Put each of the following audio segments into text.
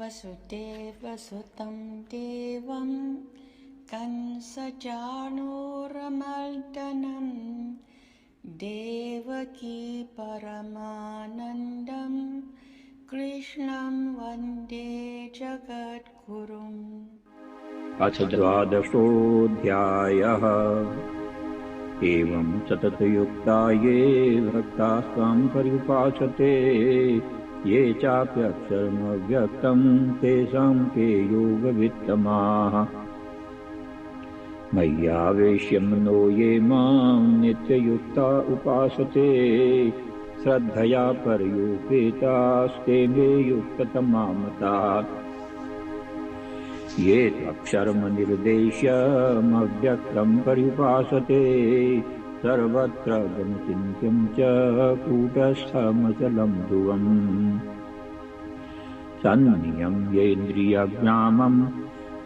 वसुदेवसुतं देवं कंसचाणूरमर्दनं देवकी परमानन्दं कृष्णं वन्दे जगद्गुरुम्। अथ द्वादशोऽध्यायः। एवं सततयुक्ता ये भक्ताः स्वां पर्युपासते ये चाप्यक्षरमव्यक्तं तेषां के योगवित्तमाः। मय्यावेश्य मनो ये मां नित्ययुक्ता उपासते श्रद्धया पर्युपेतास्ते मे युक्ततमा मताः। ये त्वक्षरमनिर्देश्यमव्यक्तं पर्युपासते सर्वत्र गमचिन्त्यं च कूटस्थमचलं ध्रुवम्। सन्नियम्येन्द्रियग्रामं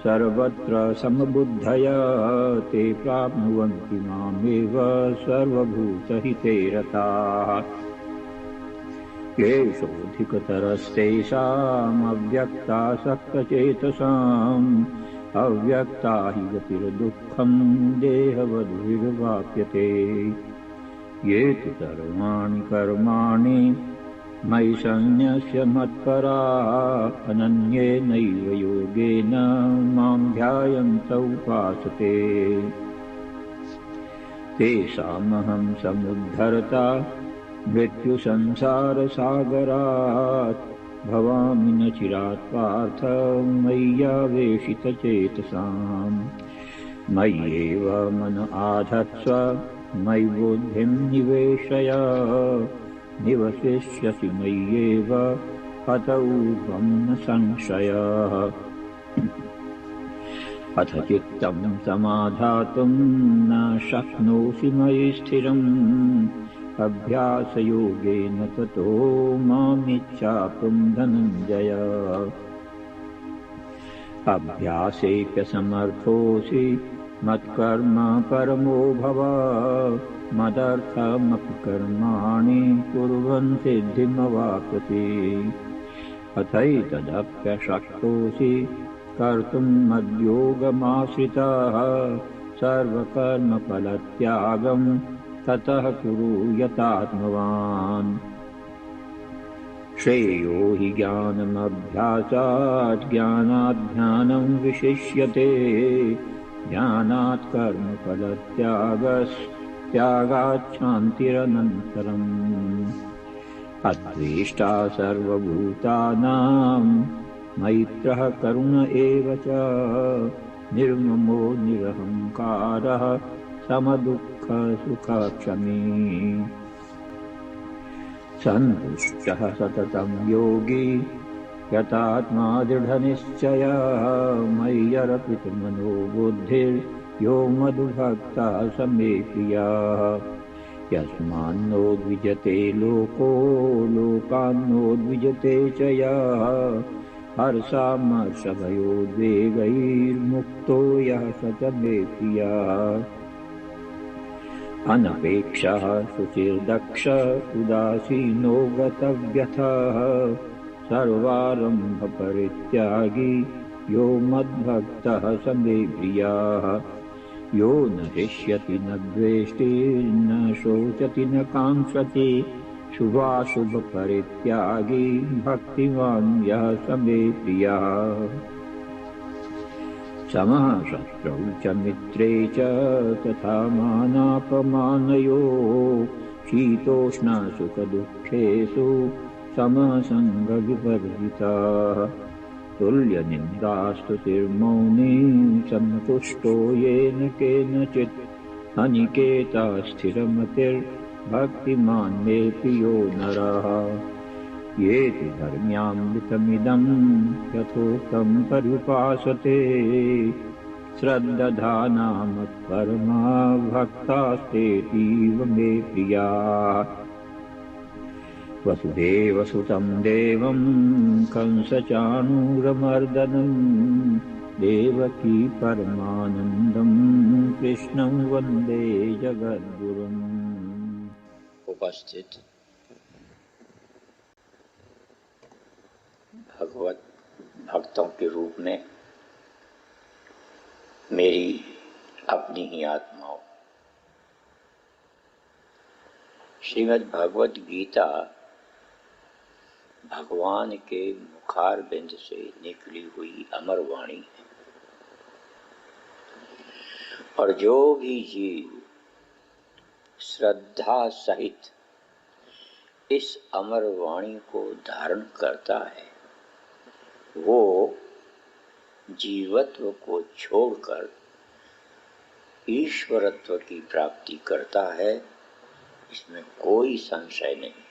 सर्वत्र समबुद्धया ते प्राप्नुवन्ति मामेव सर्वभूतहिते रताः। क्लेशोऽधिकतरस्तेषामव्यक्तासक्तचेतसाम् अव्यक्ता हि गतिर्दुःखं देहवद्भिर्वाप्यते। ये तु सर्वाणि कर्माणि मयि सन्न्यस्य मत्परा अनन्येनैव योगेन मां ध्यायन्त उपासते तेषामहं समुद्धरता मृत्युसंसारसागरात् भवामि न चिरात् पार्थ मय्यावेशितचेतसाम्। मय्येव मन आधत्स्व मयि बुद्धिं निवेशय निवसिष्यसि मय्येव अत ऊर्ध्वं न संशयः। अथ चित्तं समाधातुं न शक्नोषि मयि स्थिरम् अभ्यासयोगेन ततो मामिच्छाप्तुं धनञ्जय। अभ्यासेऽप्यसमर्थोऽसि मत्कर्म परमो भव मदर्थमपि कर्माणि कुर्वन् सिद्धिमवाप्स्यसि। अथैतदप्यशक्तोऽसि कर्तुं मद्योगमाश्रितः सर्वकर्मफलत्यागं ततः कुरु यतात्मवान्। श्रेयो हि ज्ञानमभ्यासात् ज्ञानात् ध्यानं विशिष्यते ज्ञानात् कर्मफलत्यागात् शान्तिरनन्तरम्। अद्वेष्टा सर्वभूतानां मैत्रः करुण एव च निर्ममो निरहङ्कारः समदुःखसुखक्षमी। सन्तुष्टः सततं योगी यतात्मा दृढनिश्चयः मय्यर्पितमनो बुद्धिर्यो मद्भक्तः स मे प्रियः। यस्मान्नो द्विजते लोको लोकान्नो च यः हर्षामर्षभयोद्वेगैर्मुक्तो यः स च मे प्रियः। अनपेक्षः शुचिर्दक्ष उदासीनो गतव्यथः सर्वारम्भपरित्यागी यो मद्भक्तः स मे प्रियः। यो न हृष्यति न द्वेष्टि न शोचति न काङ्क्षति शुभाशुभपरित्यागी भक्तिमान् यः स मे प्रियः। समः शत्रौ च मित्रे च तथा मानापमानयोः शीतोष्णसुखदुःखेषु समः सङ्गविवर्जितः। तुल्यनिन्दास्तुतिर्मौनी सन्तुष्टो येन केनचित् अनिकेतः स्थिरमतिर्भक्तिमान् मे प्रियो नरः। ये तु धर्म्यामृतमिदं यथोक्तं पर्युपासते श्रद्दधाना मत्परमा भक्तास्तेतीव मे प्रियाः। वसुदेवसुतं देवं कंसचाणूरमर्दनं देवकी परमानन्दं कृष्णं वन्दे जगद्गुरुम्। उपस्थित भगवत भक्तों के रूप में मेरी अपनी ही आत्माओं। श्रीमद् भगवद गीता भगवान के मुखारबिंद से निकली हुई अमर वाणी है, और जो भी जीव श्रद्धा सहित इस अमर वाणी को धारण करता है, वो जीवत्व को छोड़कर ईश्वरत्व की प्राप्ति करता है, इसमें कोई संशय नहीं है।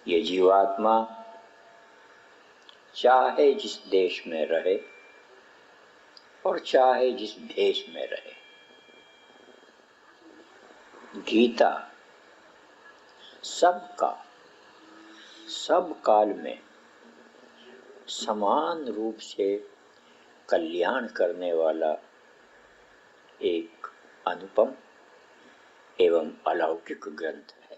ये जीवात्मा चाहे जिस देश में रहे और चाहे जिस भेष में रहे, गीता सबका सब काल में समान रूप से कल्याण करने वाला एक अनुपम एवं अलौकिक ग्रंथ है।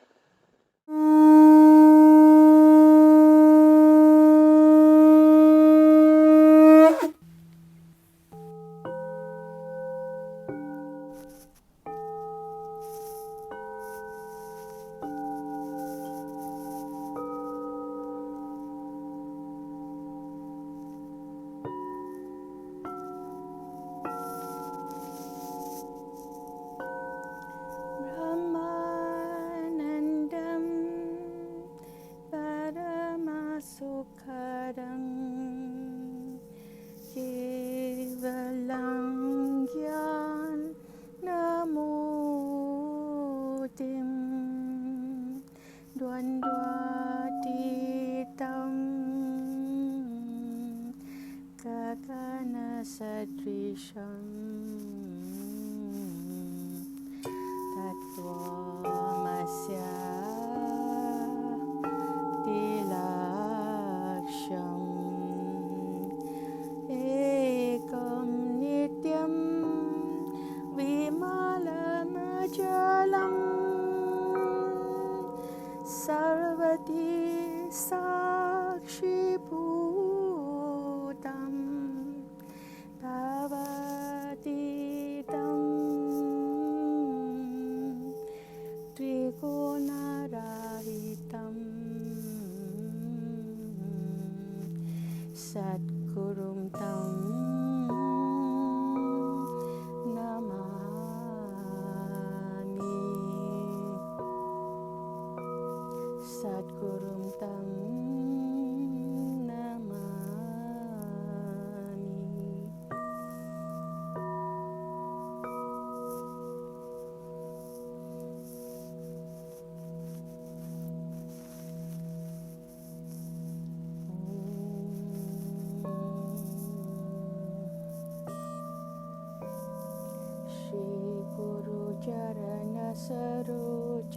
सरोज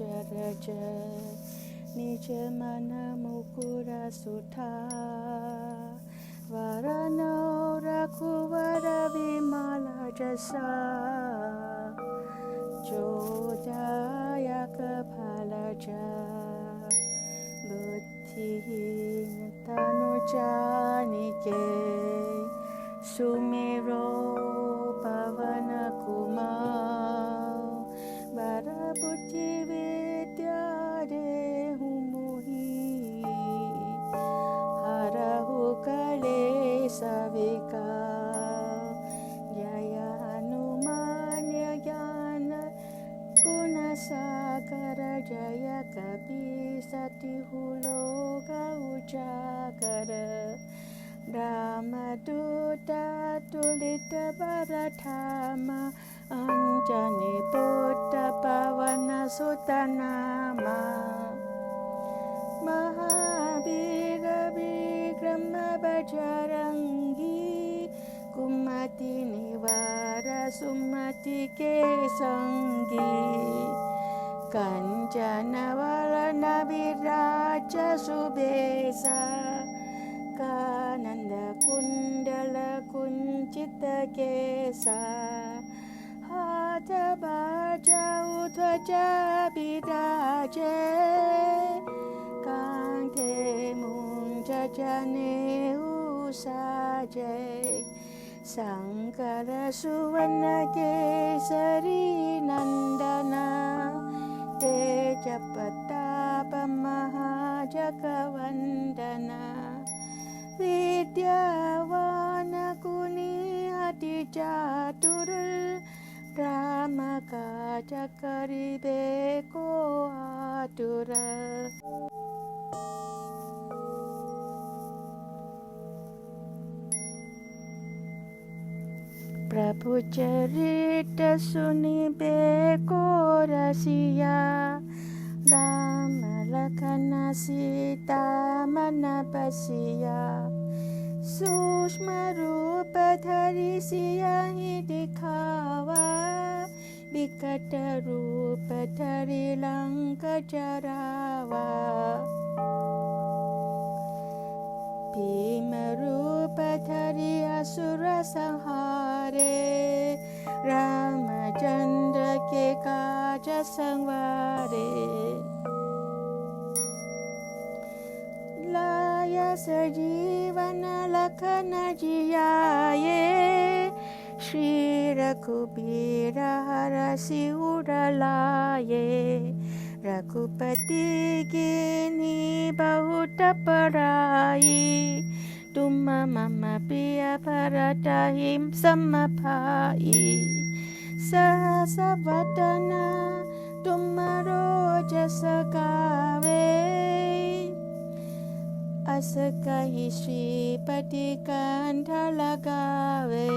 निज मन मुकुर सुधा वरनो रघुवर विमल जसा जो दायक फलज बुद्धिहीन तनु जानिके सुमेरो पवन कुमार वर बुद्धि विद्या देहु मोहि हरहु कलेश विकार जय हनुमान ज्ञान गुण सागर जय कपीसतिहु लोक उजागर रामदूत तुलित बरधाम अंजनी पुत्र पवन सुत नामा महावीर विक्रम बजरंगी कुमति निवार सुमति के संगी कंचन वरण विराज सुबेसा कानन कुंडल कुंचित केसा हाथ बाजा ध्वजा विराजे कांधे मूंज जने उसाजय शंकर सुवन केसरी नंदना तेज प्रताप महाजगवंदना विद्यावान गुणी अति चातुर राम काज करिबे को आतुर प्रभु चरित सुनिबे को रसिया राम लखन सीता मन बसिया सूक्ष्म रूप धरि सियहि दिखावा विकट रूप धरि लंक जरावा भीम रूप धरि असुर संहारे रामचंद्र के काज संवारे लाय सजीवन लखन जियाए श्री रघुबीर हरषि उर लाए रघुपति कीन्ही बहुत बड़ाई तुम मम प्रिय भरतहि सम भाई सहस वदन तुमरो जस गावे अस कहि श्रीपति कंठ लगावे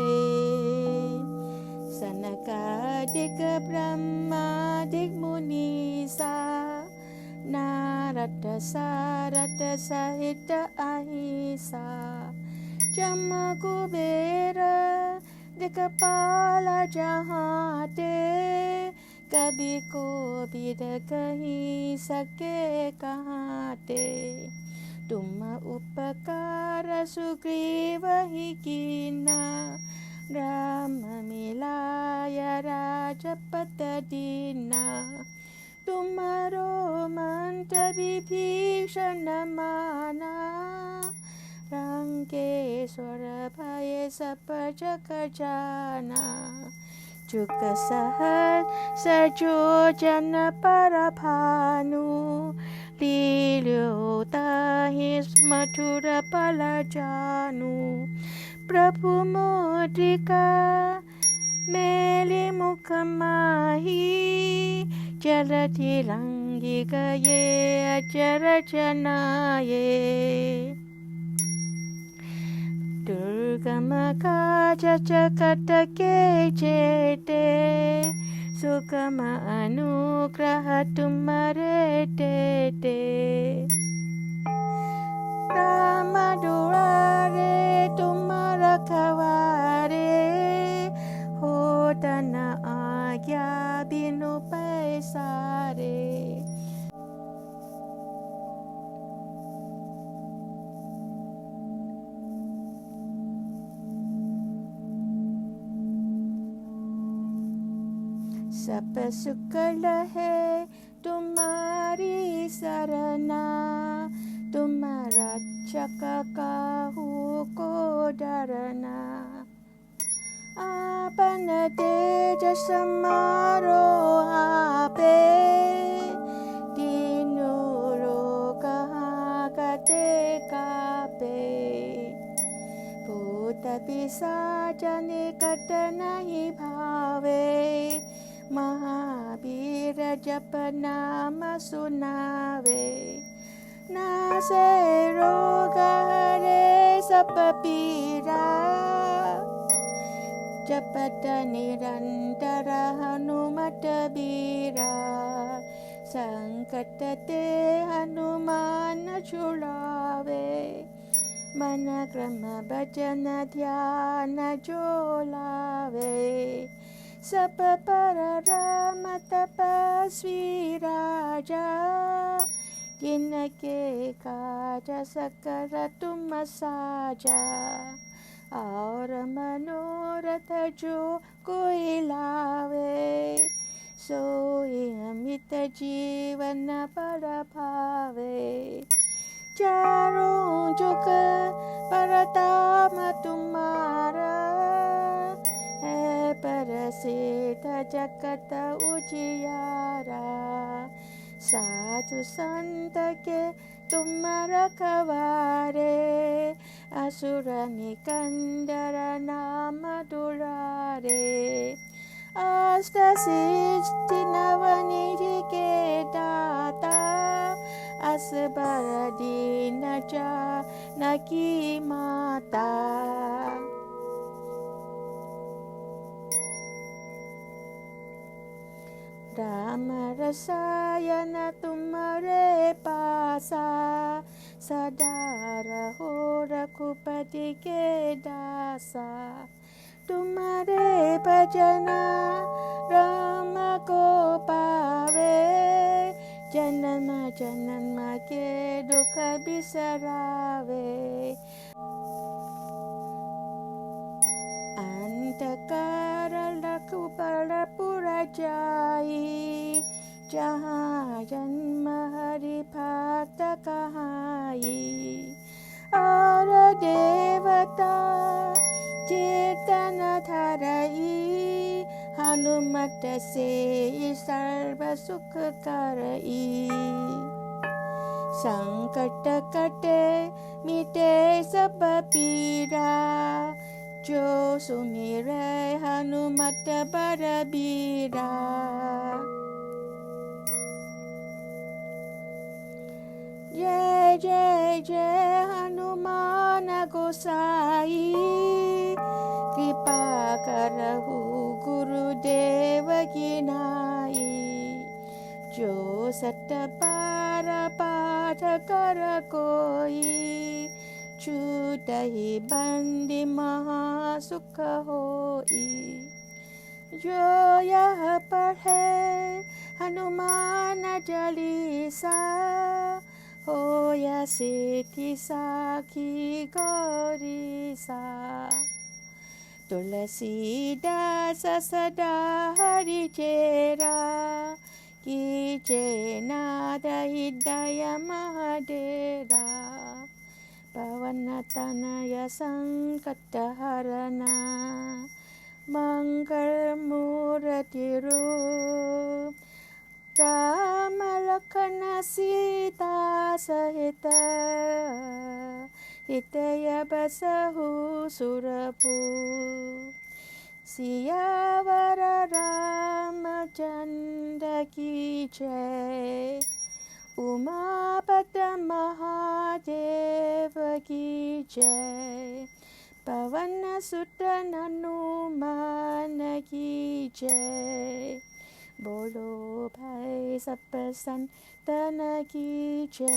सनकादिक ब्रह्मादिक मुनीसा नारद सारद सहित अहिसा जम कुबेर दिक्पाल जहाते कभी कोविद कहीं सके कहाते तुम उपकार सुग्रीव ही कीना राम मिलाय राजपद दीना तुम्हारो मंत्र विभीषण माना रंकेश्वर भय सब जग जाना चुक सहज सजो जन पर भानु लील्योताहि मधुर पल जानु प्रभु मोद्रिका मेली मुख माही जलधि लंघि गए अचर जनाए दुर्गम काज जगत के जेते सुगम अनुग्रह तुम्हारे देते राम दुआरे तुम रखवारे हो तन आज्ञा बिनु पैसारे सब सुख लहे तुम्हारी सरना तुम रक्षक काहू को डरना आपन तेज समारो आपे तीनों लोग कांपते कांपे भूत पिशाच निकट नहीं भावे महावीर जप नाम सुनावे नासे रोग हरे सब पीरा जपत निरंतर हनुमत बीरा संकट ते हनुमान छुड़ावे मन क्रम भजन ध्यान जो लावे सब पर राम तपस्वी राजा जिनके काज सकल तुम साजा और मनोरथ जो कोई लावे सोई अमित जीवन पर भावे चारों जुग परताप तुम्हारा है प्रसिद्ध जगत उजियारा साधु संत के तुम रखवारे असुर निकंदर नाम दुलारे अष्ट सिद्धि नवनिधि के दाता असबर दीन जानकी माता राम रसायन तुम्हारे पासा सदा रहो रघुपति के दासा तुम्हारे भजन राम को पावे जन्म जन्म के दुख बिसरावे अंतकार रघुबर पुर जाई जहाँ जन्म हरि भक्त कहाई और देवता चेतन धरई हनुमत से सर्व सुख करई संकट कटे मिटे सब पीरा जो सुमिरै हनुमत बलबीरा जय जय जय हनुमान गोसाई कृपा करहु गुरुदेव की नाई जो सत बार पाठ कर कोई छूटहि बंदी महा सुख होई जो यह पढ़े हनुमान चालीसा होया सिद्धि साखी गौरीसा तुलसीदास सदा हरि चेरा कीजे नाद हृदय महाडेरा पवन तनय संकट हरना मंगल मूर्ति रूप राम लखन सीता सहित हितय बसहु सुरपुर सियावर रामचंद्र की जय उमापत महादेव की जय पवन सुत हनुमान की जय बोलो भाई सब संतन की जय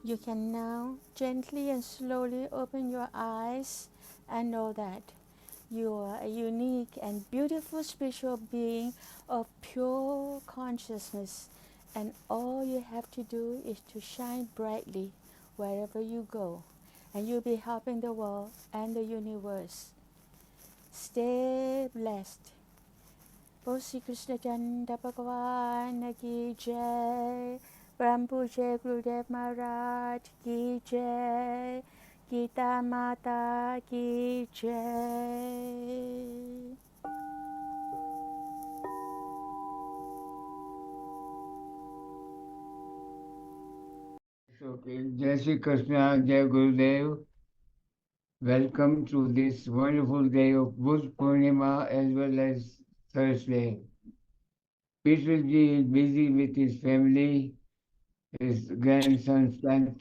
You can now gently and slowly open your eyes and know that you are a unique and beautiful spiritual being of pure consciousness, and all you have to do is to shine brightly wherever you go, and you'll be helping the world and the universe. Stay blessed. Both Sri Krishna Chandra Bhagwan ki jai. Brahm Pujay Gurudev Maharaj ki jai. Geeta Mata Ki Jai. Okay, Jai Shri Krishna, Jai Gurudev. Welcome to this wonderful day of Buddha Purnima as well as Thursday. Peterji is busy with his family, his grandson's 10th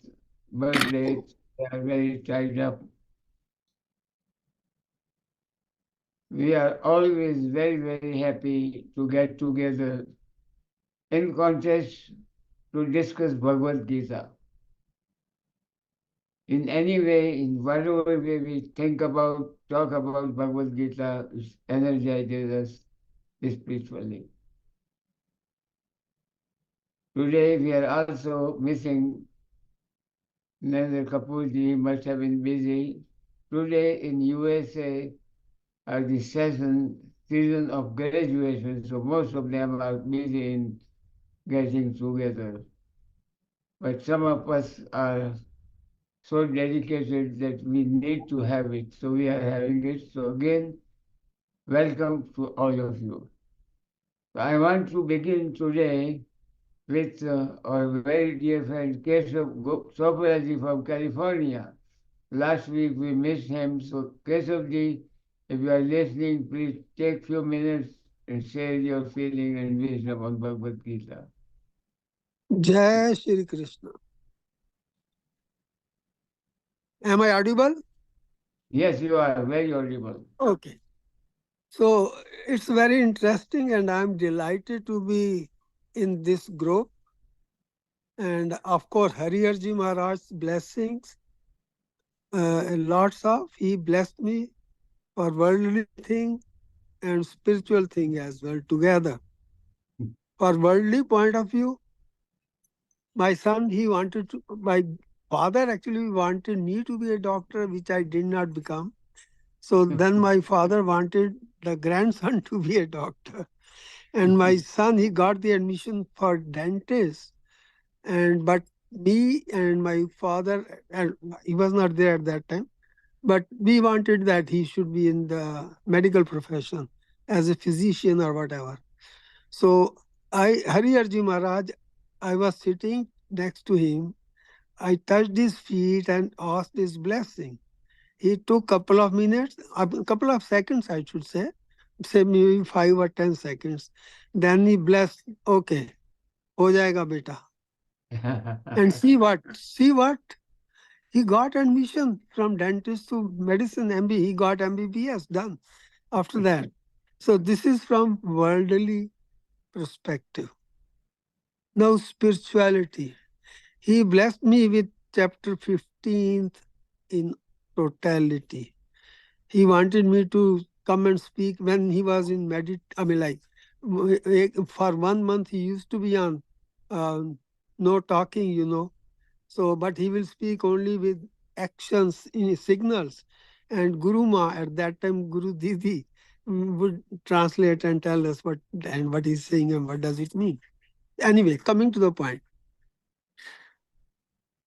birthday. They are very tied up. We are always very, very happy to get together in contest to discuss Bhagavad Gita. In any way, in whatever way we think about, talk about Bhagavad Gita, it energizes us spiritually. Today we are also missing Narendra Kapoorji, he must have been busy. Today in USA are the season of graduation, so most of them are busy in getting together. But some of us are so dedicated that we need to have it, so we are having it. So again, welcome to all of you. I want to begin today with our very dear friend Keshav Sopraji from California. Last week we missed him, so Keshavji, if you are listening, please take few minutes and share your feeling and wisdom on Bhagavad Gita. Jai Shri Krishna. Am I audible? Yes, you are very audible. Okay. So it's very interesting, and I'm delighted to be in this group. And of course, Hariyarji Maharaj's blessings, lots of. He blessed me for worldly thing and spiritual thing as well together. For worldly point of view, my father actually wanted me to be a doctor, which I did not become. So then my father wanted the grandson to be a doctor. And my son, he got the admission for dentist. But me and my father, and he was not there at that time, but we wanted that he should be in the medical profession as a physician or whatever. So Hariyarji Maharaj, I was sitting next to him. I touched his feet and asked his blessing. He took couple of minutes, a couple of seconds, I should say maybe 5 or 10 seconds. Then he blessed, okay, ho jayega beta. And see what? He got admission from dentist to medicine MB. He got MBBS done after that. So this is from worldly perspective. Now spirituality. He blessed me with chapter 15th in totality. He wanted me to come and speak when he was in for 1 month he used to be on no talking. So, but he will speak only with actions in signals. And Guru Ma, at that time, Guru Didi, would translate and tell us what he's saying and what does it mean. Anyway, coming to the point.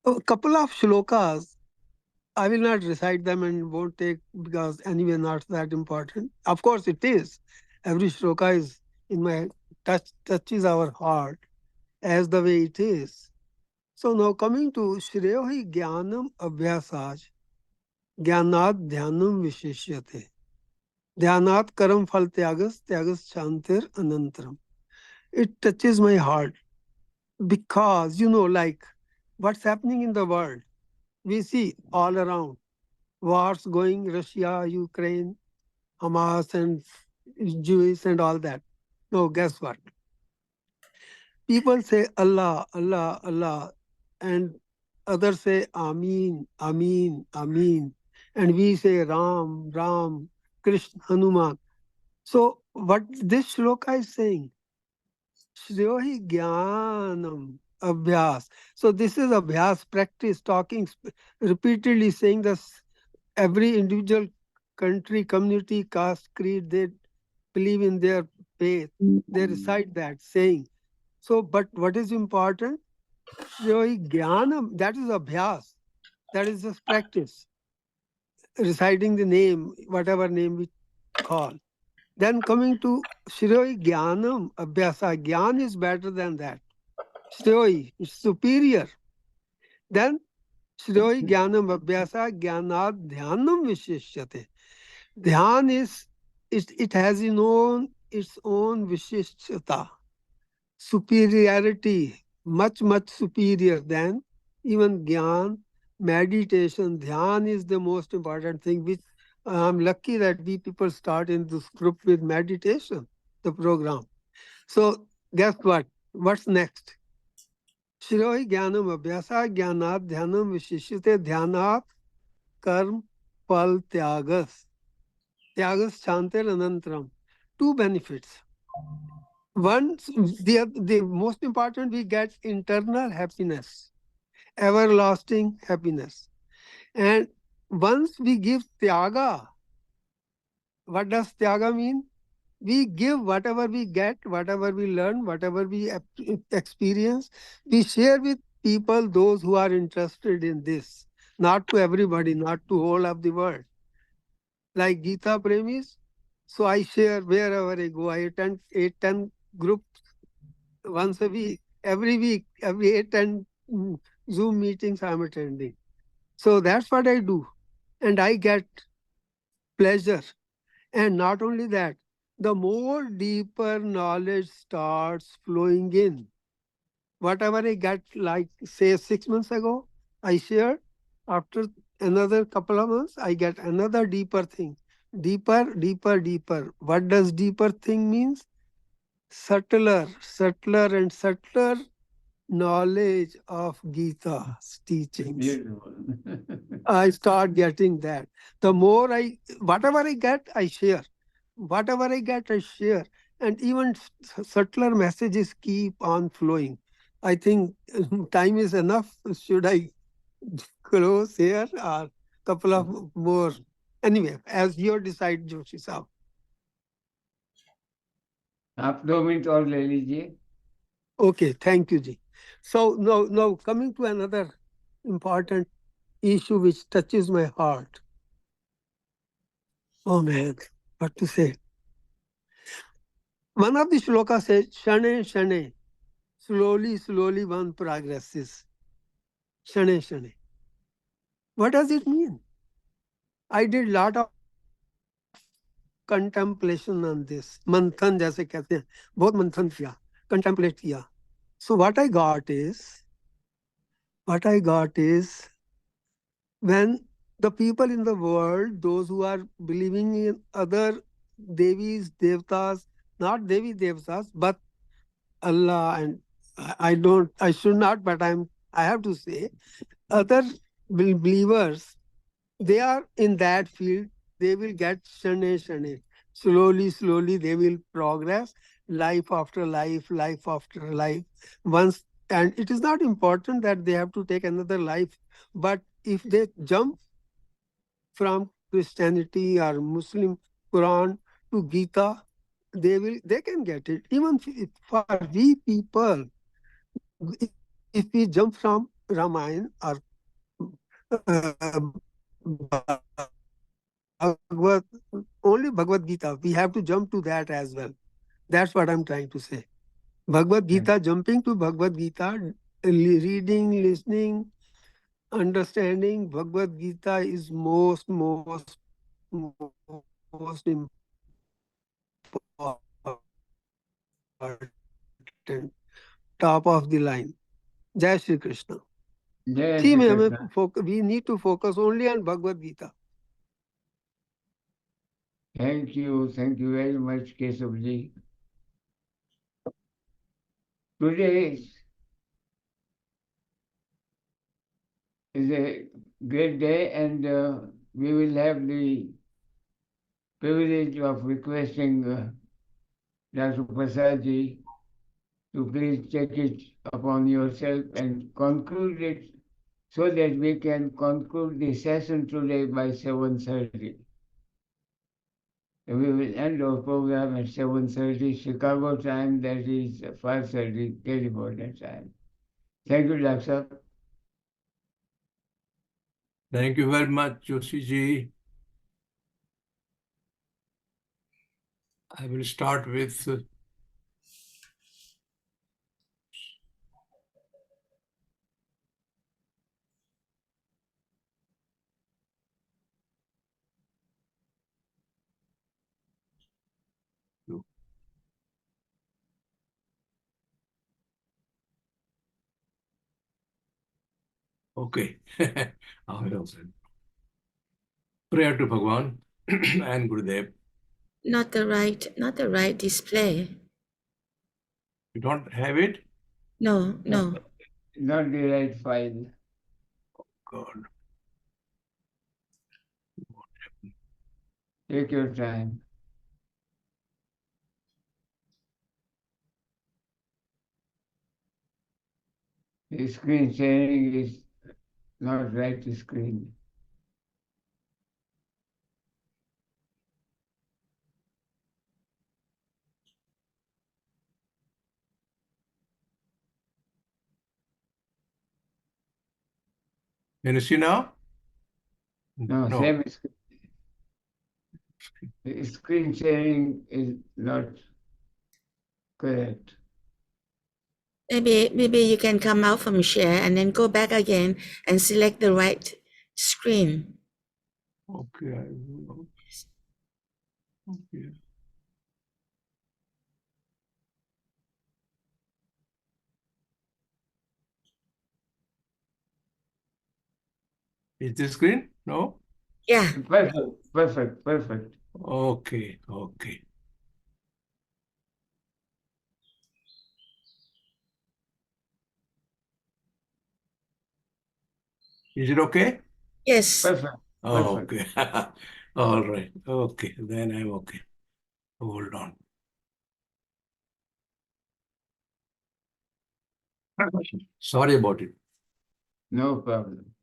A couple of shlokas, I will not recite them and won't take, because anyway, not that important. Of course, it is. Every shloka is in my touches our heart as the way it is. So now coming to Shreyo hi Jnanam Abhyasaj, Jnanat Dhyanam Visheshyate, Dhyanat Karam Phal Tyagas, Tyagas Shantir Anantaram. It touches my heart because, like what's happening in the world, we see all around wars going, Russia, Ukraine, Hamas, and Jewish, and all that. No, guess what? People say Allah, Allah, Allah, and others say Ameen, Ameen, Ameen, and we say Ram, Ram, Krishna, Hanuman. So what this shloka is saying, Shreyohi Jnanam Abhyas. So this is Abhyas, practice, talking, repeatedly saying this. Every individual country, community, caste, creed, they believe in their faith. They recite that saying. So, but what is important? Shreyohi Jnanam, that is Abhyas. That is just practice, reciting the name, whatever name we call. Then coming to Shroi Jnanam Abhyasa, Gyan is better than that. Shroi is superior. Then Shroi Jnanam Abhyasa Jnanad Dhyanam Vishishyate. Dhyan is, it has its own Vishishyata, superiority, much superior than even Gyan. Meditation, Dhyan is the most important thing, which I'm lucky that we people start in this group with meditation, the program. So guess what? What's next? Shiroi Jnanam Abhyasa Jnanat Dhyanam Vishishyate Dhyanat Karm Pal Tyagas. Tyagas Chantel Anantram. Two benefits. One, the most important, we get internal happiness, everlasting happiness. And once we give Tyaga, what does Tyaga mean? We give whatever we get, whatever we learn, whatever we experience, we share with people, those who are interested in this. Not to everybody, not to whole of the world. Like Geeta Premis, so I share wherever I go. I attend 8-10 groups once a week, every week, every 8-10 Zoom meetings I'm attending. So that's what I do. And I get pleasure. And not only that, the more deeper knowledge starts flowing in. Whatever I got, like say 6 months ago, I shared. After another couple of months, I get another deeper thing. Deeper. What does deeper thing means? Subtler and subtler knowledge of Gita's teachings. Beautiful. I start getting that. The more whatever I get, I share. Whatever I get, I share. And even subtler messages keep on flowing. I think time is enough. Should I close here or couple of more? Anyway, as you decide, Joshi Saab. आप 2 minute और ले लीजिए. Okay, thank you, Ji. So now coming to another important issue which touches my heart. Oh man, what to say? One of the shlokas says, Shane, slowly one progresses. Shane. What does it mean? I did lot of contemplation on this. Manthan जैसे कहते हैं, बहुत मंथन किया, contemplate किया. So what I got is when the people in the world, those who are believing in other devis, devtas, not devi devtas, but Allah, and I should not, but I have to say, other believers, they are in that field, they will get shane. Slowly, they will progress life after life. Once, and it is not important that they have to take another life, but if they jump from Christianity or Muslim Quran to Gita, they can get it. Even for we people, if we jump from Ramayana or Bhagavad, only Bhagavad Gita, we have to jump to that as well. That's what I'm trying to say. Bhagavad Gita, jumping to Bhagavad Gita, reading, listening, understanding Bhagavad Gita is most important, top of the line. Jai Shri Krishna. जय See, Shri Krishna. we need to focus only on Bhagavad Gita. Thank you very much, Keshavji. Today is a great day, and we will have the privilege of requesting Dr. Prasadji to please take it upon yourself and conclude it so that we can conclude the session today by 7:30. We will end our program at 7:30 Chicago time, that is 5:30 California time. Thank you, Doctor. Thank you very much, Joshi ji. I will start with okay. I will also. Prayer to Bhagwan and Gurudev. Not the right display. You don't have it? No. Not the right file. God. Take your time. The screen sharing is not right screen. Can you see now? No, same screen. The screen sharing is not correct. Maybe you can come out from share and then go back again and select the right screen. Okay, I will. Okay. Is this screen? No? Yeah. Perfect. Okay. Is it okay? Yes. Perfect. Oh, okay. All right. Okay. Then I'm okay. Hold on. Sorry about it. No problem.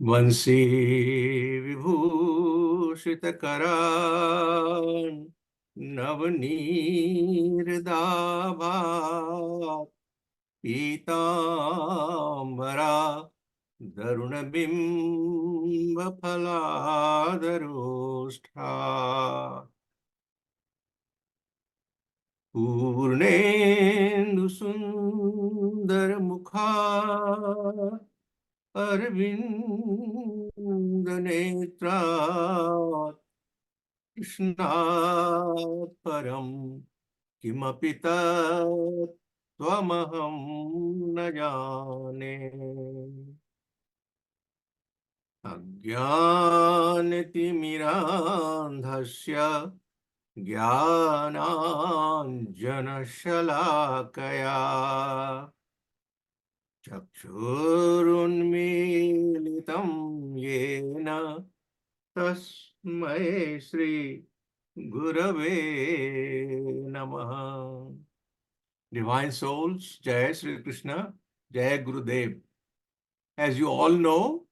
Vansi vibhushita karan navneerdabha pitambara darunabimba phaladharushtha Purnendu sundar mukha Arvinda netra Krishnat param kimapi tat tvamaham na jane Ajnanatimirandhasya Jnananjanashalakaya चक्षुरुन्मीलितं येन तस्मै Shri Gurave Namaha. Divine souls, Jai Sri Krishna, Jai Gurudev. As you all know,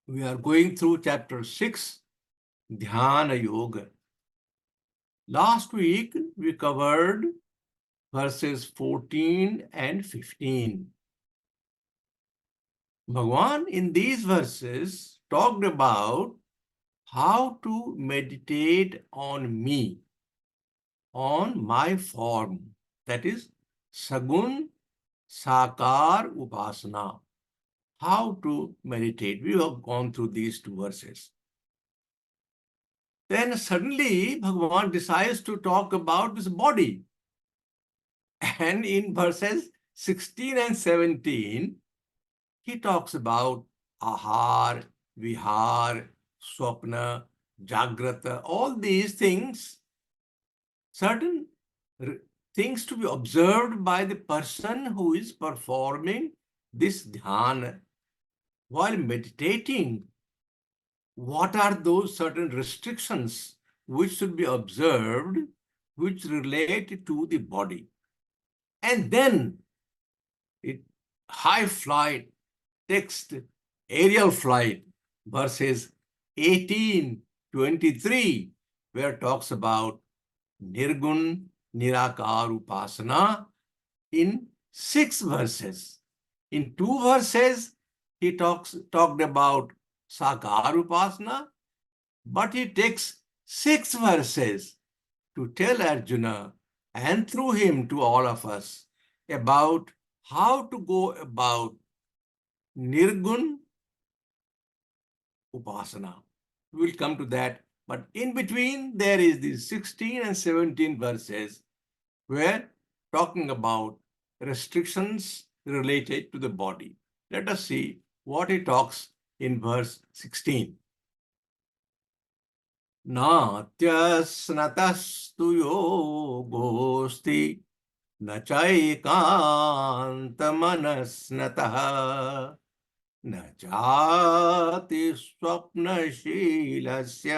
we are going through chapter 6, Dhyana Yoga. Last week, we covered verses 14 and 15. Bhagwan in these verses talked about how to meditate on me, on my form, that is Sagun Sakar Upasana. How to meditate. We have gone through these two verses. Then suddenly Bhagavan decides to talk about this body. And in verses 16 and 17, he talks about ahar, vihar, swapna, jagrata, all these things, certain things to be observed by the person who is performing this dhyana. While meditating, what are those certain restrictions which should be observed, which relate to the body? And then high flight text, aerial flight, verses 18, 23, where it talks about Nirgun Nirakar Upasana in 6 verses. In 2 verses, he talked about Sakar Upasana, but he takes 6 verses to tell Arjuna and through him to all of us about how to go about Nirgun Upasana. We will come to that. But in between, there is these 16 and 17 verses where talking about restrictions related to the body. Let us see what he talks in verse 16. Natyasnatastu yogosti न चैकान्तमनस्नतः न चाति स्वप्नशीलस्य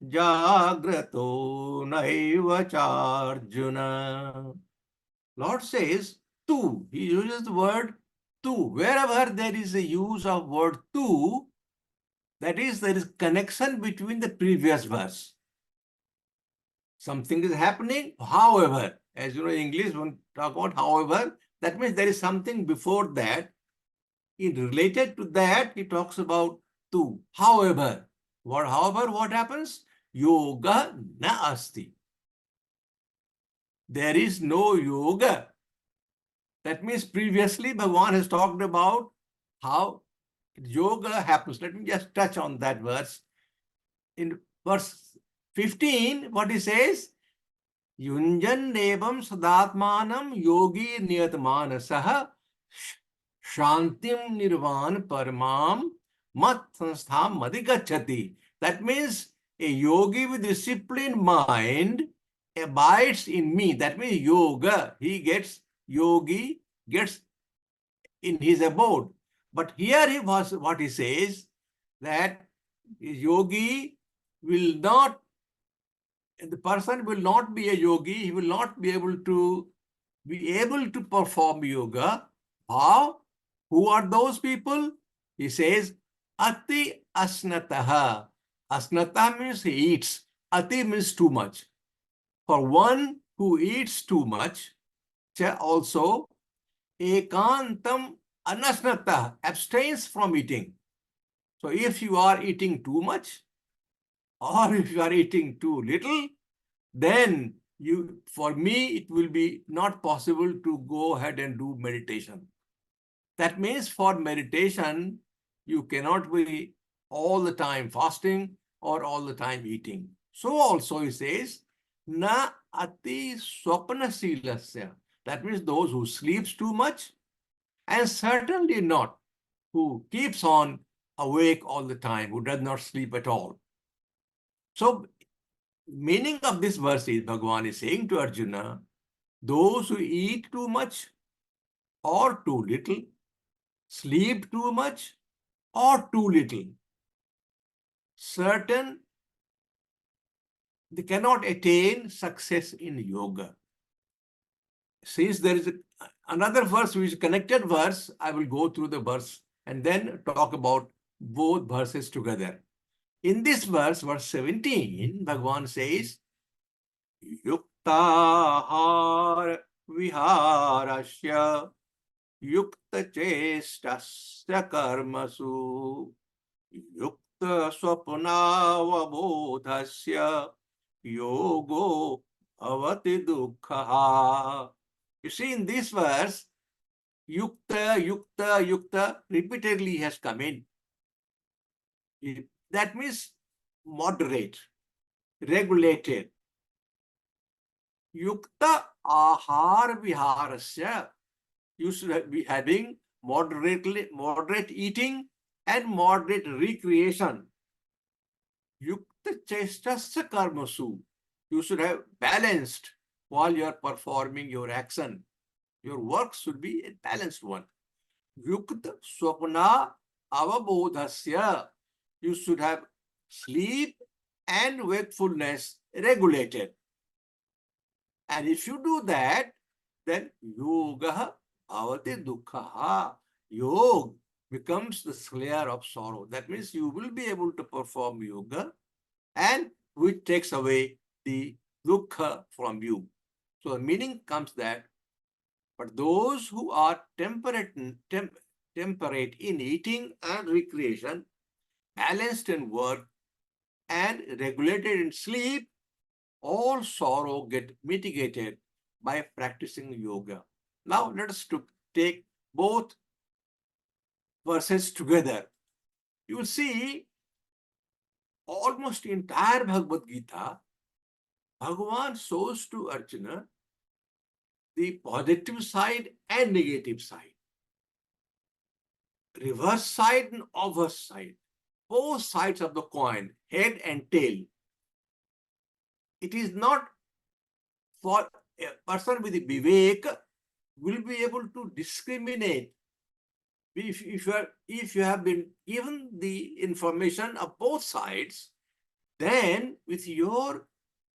जाग्रतो नैव चार्जुन. Lord says tu. He uses the word tu. Wherever there is a use of word tu, that is, there is connection between the previous verse. Something is happening, however, as you know, in English, when talk about however, that means there is something before that. Related to that, he talks about tu. However, what happens? Yoga na asti. There is no yoga. That means previously Bhagwan has talked about how yoga happens. Let me just touch on that verse. In verse 15, what he says? Yunjan nevam sadatmanam yogi niyatmanasah shantim nirvan paramam mat sanstha madhigachati. That means a yogi with disciplined mind abides in me. That means yoga. Yogi gets in his abode. But here he was what he says, that yogi will not, the person will not be a yogi, he will not be able to perform yoga. How? Who are those people? He says, Ati asnataha. Asnata means he eats. Ati means too much. For one who eats too much, also, ekantam anasnata, abstains from eating. So if you are eating too much, or if you are eating too little, then for me, it will be not possible to go ahead and do meditation. That means for meditation, you cannot be all the time fasting or all the time eating. So also he says, na ati swapna silasya. That means those who sleeps too much, and certainly not who keeps on awake all the time, who does not sleep at all. So meaning of this verse is, Bhagwan is saying to Arjuna, those who eat too much or too little, sleep too much or too little, they cannot attain success in yoga. Since there is another verse which is connected verse, I will go through the verse and then talk about both verses together. In this verse, verse 17, Bhagwan says, Yuktahar viharasya yukta chestasya karmasu yukta swapnavabodhasya yogo avati dukkha. You see, in this verse, yukta, yukta, yukta repeatedly has come in. That means moderate, regulated. Yukta ahar viharasya. You should be having moderate eating and moderate recreation. Yukta chestasya karmasu. You should have balanced while you are performing your action. Your work should be a balanced one. Yukta swapna avabodhasya. You should have sleep and wakefulness regulated. And if you do that, then yoga avati dukkha. Yoga becomes the slayer of sorrow. That means you will be able to perform yoga, and which takes away the dukkha from you. So the meaning comes that, but those who are temperate temperate in eating and recreation, balanced in work, and regulated in sleep, all sorrow get mitigated by practicing yoga. Now let us take both verses together. You will see almost the entire Bhagavad Gita, Bhagavan shows to Arjuna the positive side and negative side, reverse side and obverse side, both sides of the coin, head and tail. It is not for a person with vivek will be able to discriminate. If you have been given the information of both sides, then with your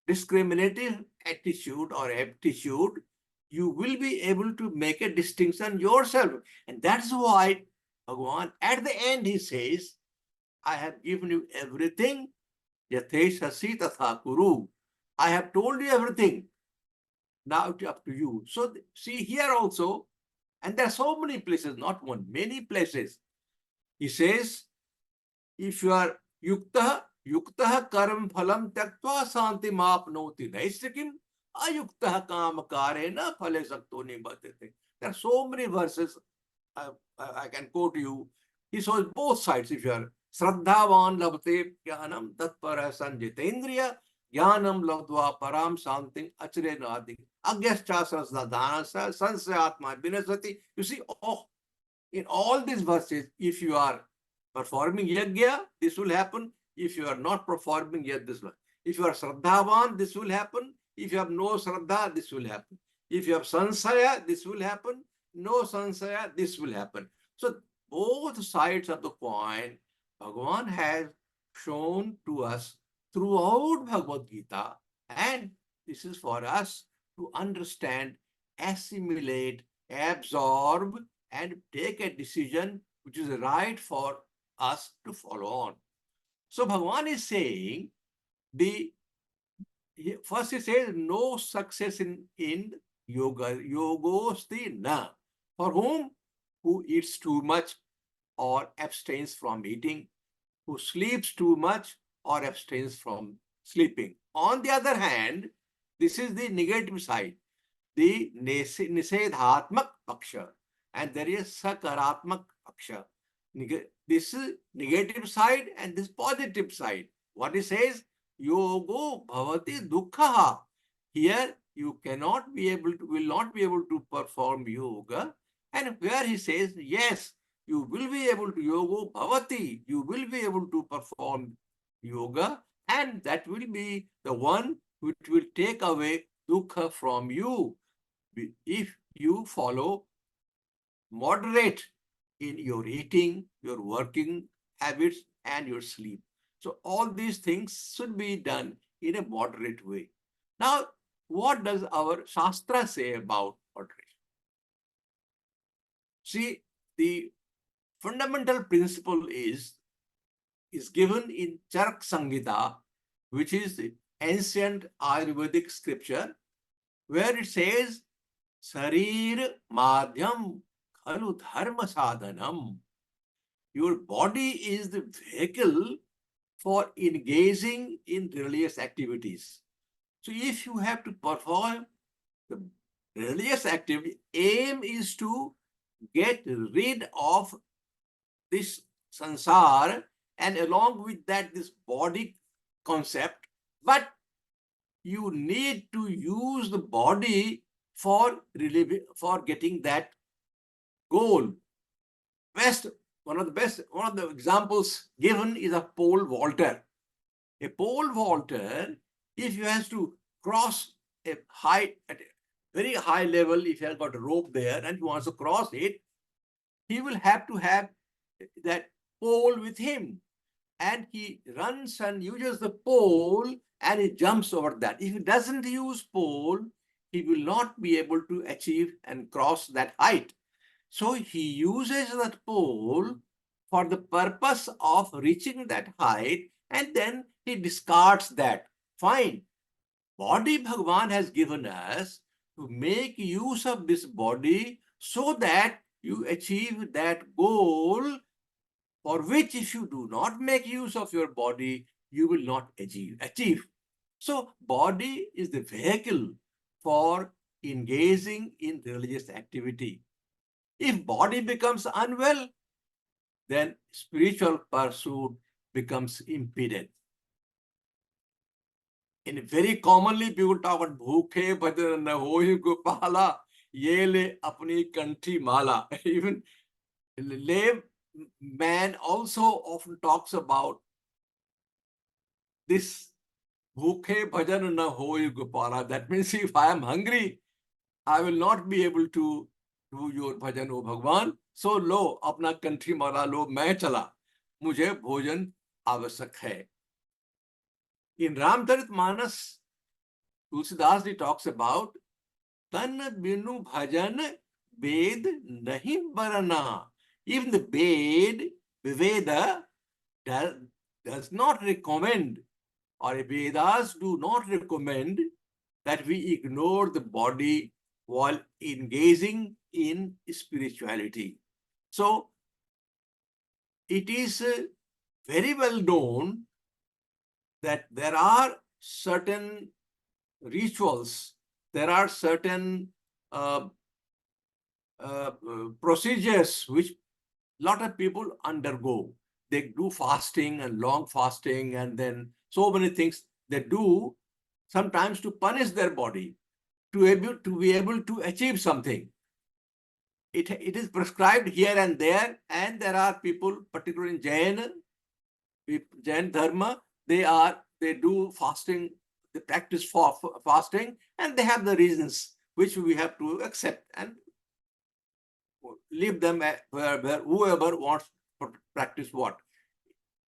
discriminative attitude or aptitude, you will be able to make a distinction yourself. And that's why Bhagavan, at the end, he says, I have given you everything. Yatheshasi tatha kuru. I have told you everything. Now it's up to you. So see here also, and there are so many places, not one, many places. He says, if you are yuktah karam phalam tyaktva santi mapnoti naistikim ayuktah kamakarena phale sakto nibatete. There are so many verses I can quote you. He shows both sides. If you are Shraddhavan labte jnanam tatpara sanjitendriya jnanam labdva param santim acharena adi agyascha sasdhanasa sansayatma vinasati. You see, in all these verses, if you are performing yajna, this will happen. If you are not performing yajna, this will. If you are Shraddhavan, this will happen. If you have no Shraddha, this will happen. If you have Sansaya, this will happen. No Sansaya, this will happen. So both sides of the coin, Bhagavan has shown to us throughout Bhagavad Gita, and this is for us to understand, assimilate, absorb, and take a decision which is right for us to follow on. So Bhagavan is saying, first he says, no success in yoga. Yogosti na. For whom? Who eats too much or abstains from eating, who sleeps too much or abstains from sleeping. On the other hand, this is the negative side, the nisedhatmak paksha, and there is sakaratmak paksha. This is negative side and this positive side. What he says, yogo bhavati dukkha. Here you cannot be able to, will not be able to perform yoga. And where he says, yes, you will be able to, yogo bhavati, you will be able to perform yoga, and that will be the one which will take away dukkha from you if you follow moderate in your eating, your working habits, and your sleep. So all these things should be done in a moderate way. Now, what does our Shastra say about moderation? See, the fundamental principle is given in Charak Samhita, which is the ancient Ayurvedic scripture, where it says, Sarir madhyam khalu dharma sadhanam. Your body is the vehicle for engaging in religious activities. So if you have to perform the religious activity, aim is to get rid of this sansar, and along with that, this body concept, but you need to use the body for getting that goal. One of the examples given is a pole vaulter. A pole vaulter, if he has to cross a height at a very high level, if he has got a rope there and he wants to cross it, he will have to have that pole with him. And he runs and uses the pole and he jumps over that. If he doesn't use pole, he will not be able to achieve and cross that height. So he uses that pole for the purpose of reaching that height, and then he discards that. Fine. Body Bhagavan has given us to make use of this body so that you achieve that goal for which if you do not make use of your body, you will not achieve. So body is the vehicle for engaging in religious activity. If body becomes unwell, then spiritual pursuit becomes impeded. And very commonly people talk about bhukhe bhajan na hoy gopala, yele apni kanthi mala. Even lay man also often talks about this bhukhe bhajan na hoy gopala. That means if I am hungry, I will not be able to do your bhajan, O Bhagwan. So लो अपना कंठी मारा लो, मैं चला, मुझे भोजन आवश्यक है. In Ramcharitmanas, Tulsidas ji talks about tan binu bhajan ved nahi barana. Even the Veda does not recommend, or Vedas do not recommend that we ignore the body while engaging in spirituality. So it is very well known that there are certain rituals, there are certain procedures which a lot of people undergo. They do fasting and long fasting, and then so many things they do, sometimes to punish their body, to be able to achieve something. It is prescribed here and there are people, particularly in Jain Dharma, they do fasting, they practice for fasting, and they have the reasons which we have to accept and leave them where whoever wants to practice what.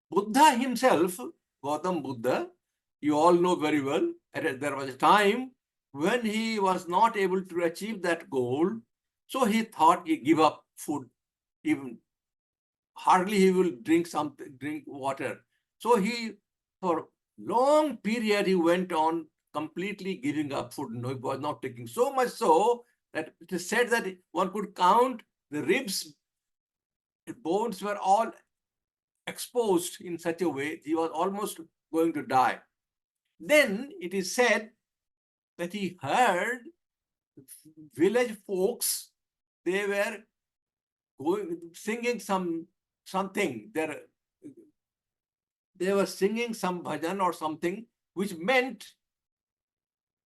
Buddha himself, Gautam Buddha, you all know very well, there was a time when he was not able to achieve that goal, so he thought he give up food, even hardly he will drink water. So he, for long period, he went on completely giving up food. No, he was not taking, so much so that it is said that one could count the ribs, the bones were all exposed in such a way he was almost going to die. Then it is said that he heard village folks, they were singing something. They were singing some bhajan or something, which meant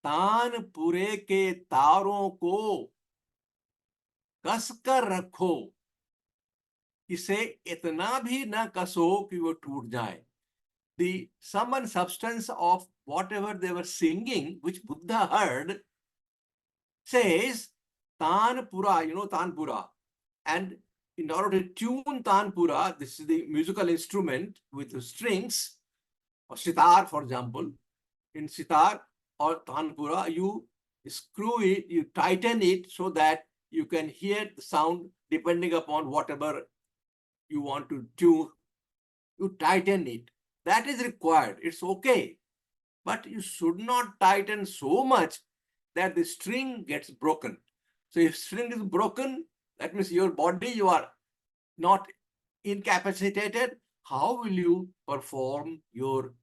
तानपुरे के तारों को कसकर रखो, इसे इतना भी न कसो कि वो टूट जाए. The sum and substance of whatever they were singing, which Buddha heard, says Tanpura, you know Tanpura. And in order to tune Tanpura, this is the musical instrument with the strings, or sitar, for example. In sitar or Tanpura, you screw it, you tighten it so that you can hear the sound depending upon whatever you want to tune. You tighten it. That is required. It's okay. But you should not tighten so much that the string gets broken. So if string is broken, that means your body, you are not incapacitated. How will you perform your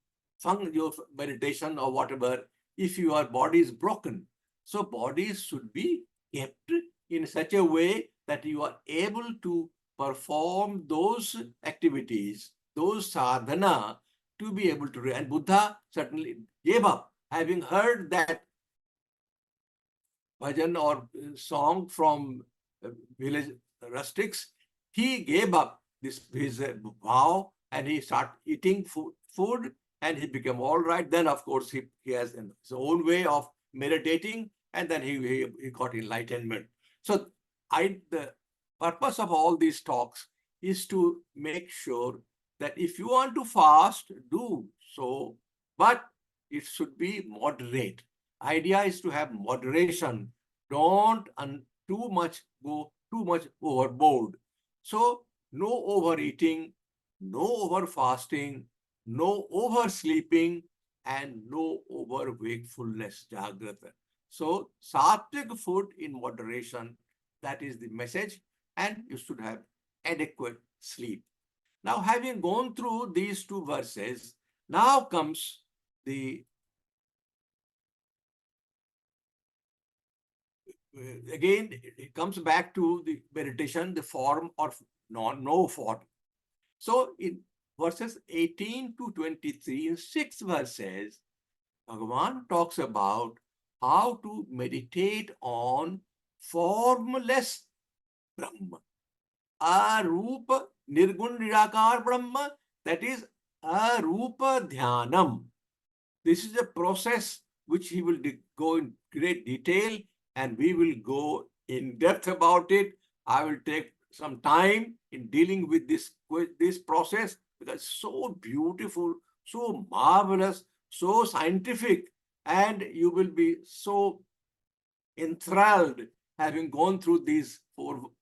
meditation or whatever if your body is broken? So bodies should be kept in such a way that you are able to perform those activities, those sadhana, to be able to. And Buddha certainly gave up, having heard that bhajan or song from village rustics. He gave up his vow and he started eating food and he became all right. Then, of course, he has his own way of meditating, and then he got enlightenment. So the purpose of all these talks is to make sure that if you want to fast, do so, but it should be moderate. Idea is to have moderation. Don't go too much overboard. So no overeating, no over fasting, no oversleeping, and no over wakefulness, jagrata. So sattvic food in moderation, that is the message. and you should have adequate sleep. Now, having gone through these two verses, now comes the again, it comes back to the meditation, the form or no form. So in verses 18 to 23, in 6 verses, Bhagavan talks about how to meditate on formless Brahma. Arupa Nirgun Nirakar Brahma, that is Arupa Dhyanam. This is a process which he will go in great detail, and we will go in depth about it. I will take some time in dealing with this process because it's so beautiful, so marvelous, so scientific, and you will be so enthralled having gone through these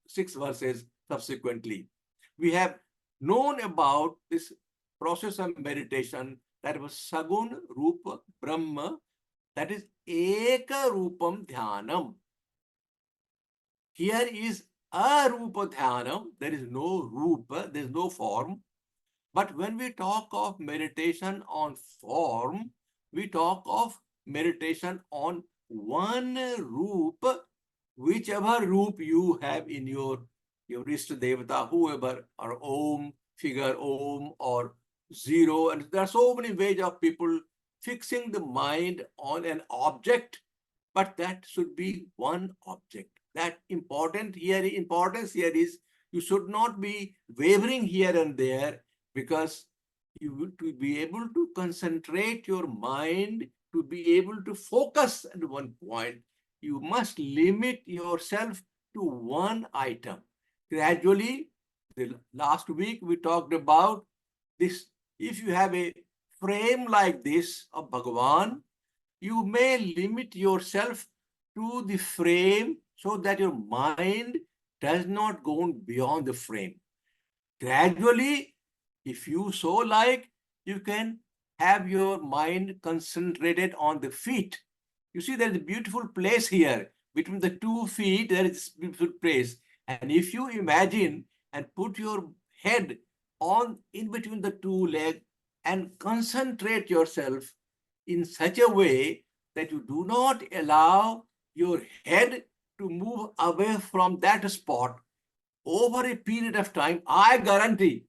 6 verses subsequently. We have known about this process of meditation, that was Sagun Rupa Brahma, that is Eka Rupam Dhyanam. Here is Arupa Dhyanam, there is no Rupa, there is no form. But when we talk of meditation on form, we talk of meditation on one Rupa, whichever Rup you have in your Ishta Devata, whoever, or Om, figure Om, or zero. And there are so many ways of people fixing the mind on an object, but that should be one object. That importance here is you should not be wavering here and there, because you will to be able to concentrate your mind, to be able to focus at one point, you must limit yourself to one item. Gradually, the last week we talked about this. If you have a frame like this of Bhagavan, you may limit yourself to the frame so that your mind does not go beyond the frame. Gradually, if you so like, you can have your mind concentrated on the feet. You see, there is a beautiful place here. Between the 2 feet, there is this beautiful place. And if you imagine and put your head on in between the 2 legs and concentrate yourself in such a way that you do not allow your head to move away from that spot over a period of time, I guarantee,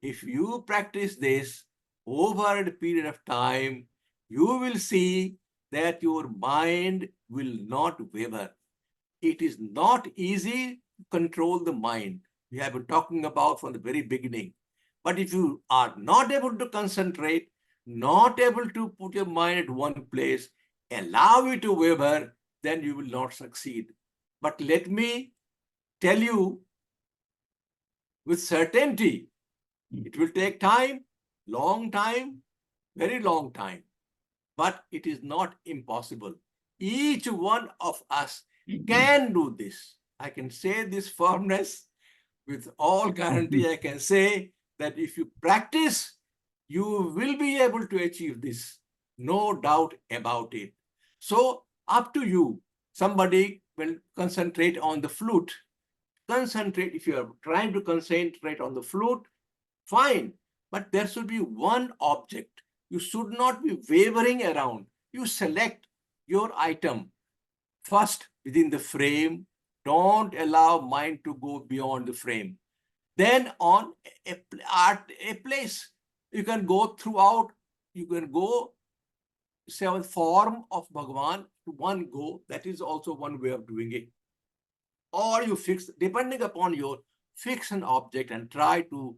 if you practice this over a period of time, you will see that your mind will not waver. It is not easy to control the mind. We have been talking about from the very beginning. But if you are not able to concentrate, not able to put your mind at one place, allow it to waver, then you will not succeed. But let me tell you with certainty, it will take time, long time, very long time, but it is not impossible. Each one of us can do this. I can say this firmness with all guarantee. I can say that if you practice, you will be able to achieve this. No doubt about it. So up to you. Somebody will concentrate on the flute. Concentrate. If you are trying to concentrate on the flute, fine. But there should be one object. You should not be wavering around. You select your item first within the frame. Don't allow mind to go beyond the frame. Then on a place, you can go throughout, you can go 7 form of Bhagavan to one go. That is also one way of doing it. Or you fix, depending upon your fix an object and try to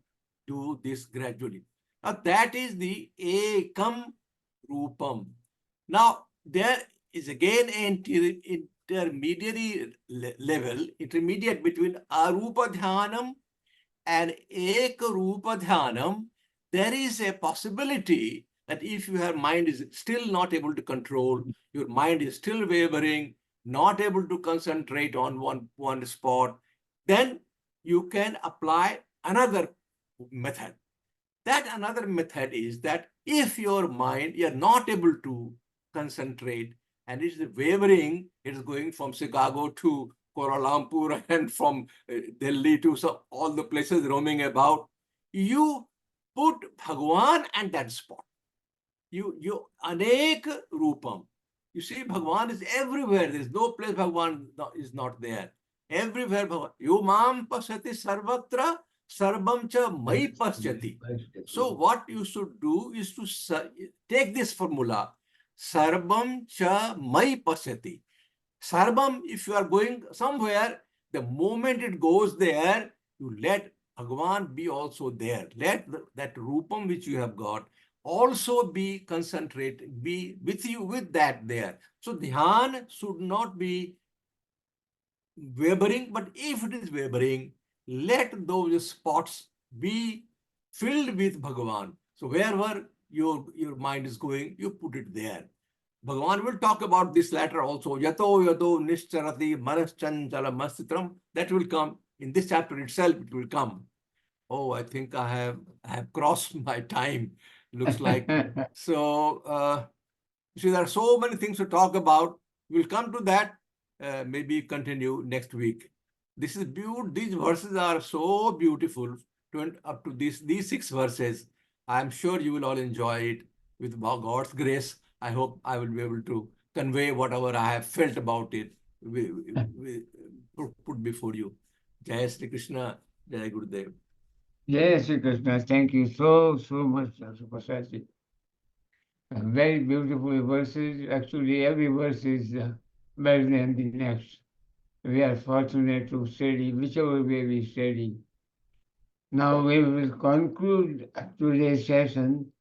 do this gradually. Now that is the Ekam Rupam. Now there is again an intermediary level, intermediate between Arupa Dhyanam and Ekarupa Dhyanam. There is a possibility that if your mind is still not able to control, your mind is still wavering, not able to concentrate on one spot, then you can apply another method. That another method is that if your mind, you're not able to concentrate and it's wavering, it is going from Chicago to Kuala Lumpur and from Delhi to all the places roaming about. You put Bhagwan at that spot. You anek rupam. You see, Bhagwan is everywhere. There is no place Bhagwan is not there. Everywhere Bhagwan. You mam pasyati sarvatra sarvam cha mai pasyati. So what you should do is to take this formula. Sarvam cha mai pasyati. Sarvam, if you are going somewhere, the moment it goes there, you let Bhagwan be also there. Let that rupam which you have got also be concentrated, be with you with that there. So dhyan should not be wavering, but if it is wavering, let those spots be filled with Bhagavan. So wherever your mind is going, you put it there. Bhagavan will talk about this later also. Yato yato nischarati manaschanjala mastitram. That will come. In this chapter itself, it will come. Oh, I think I have crossed my time, looks like. So, see, there are so many things to talk about. We'll come to that, maybe continue next week. This is beautiful. These verses are so beautiful. Up to these 6 verses. I'm sure you will all enjoy it with God's grace. I hope I will be able to convey whatever I have felt about it, put before you. Jai Sri Krishna, Jai Gurudev. Jai Sri Krishna, thank you so much, Prasad. Very beautiful verses. Actually, every verse is better than the next. We are fortunate to study whichever way we study. Now we will conclude today's session.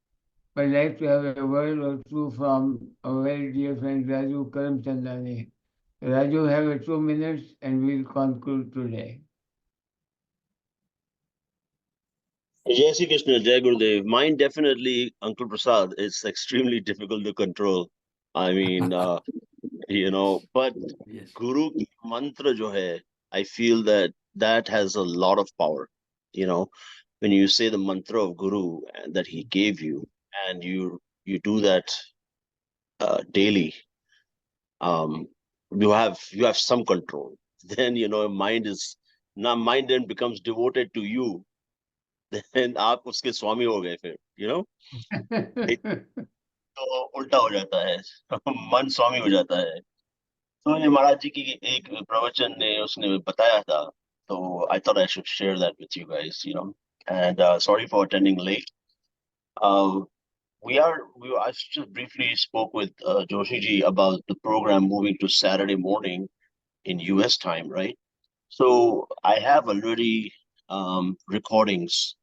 I'd like to have a word or two from our very dear friend Raju Karamchandani. Raju, have 2 minutes and we'll conclude today. Jai Sri Krishna, Jai Gurudev. Mine definitely, Uncle Prasad, it's extremely difficult to control. I mean, but Yes. Guru ki mantra jo hai, I feel that has a lot of power. When you say the mantra of Guru that he gave you, and you do that daily, you have some control. Then mind then becomes devoted to you. Then आप उसके स्वामी हो गए फिर, तो उल्टा हो जाता है मन स्वामी हो जाता है. तो ये महाराज जी की एक प्रवचन ने उसने बताया था, so I thought I should share that with you guys, and sorry for attending late. I just briefly spoke with Joshi ji about the program moving to Saturday morning in US time, right? So I have already recordings,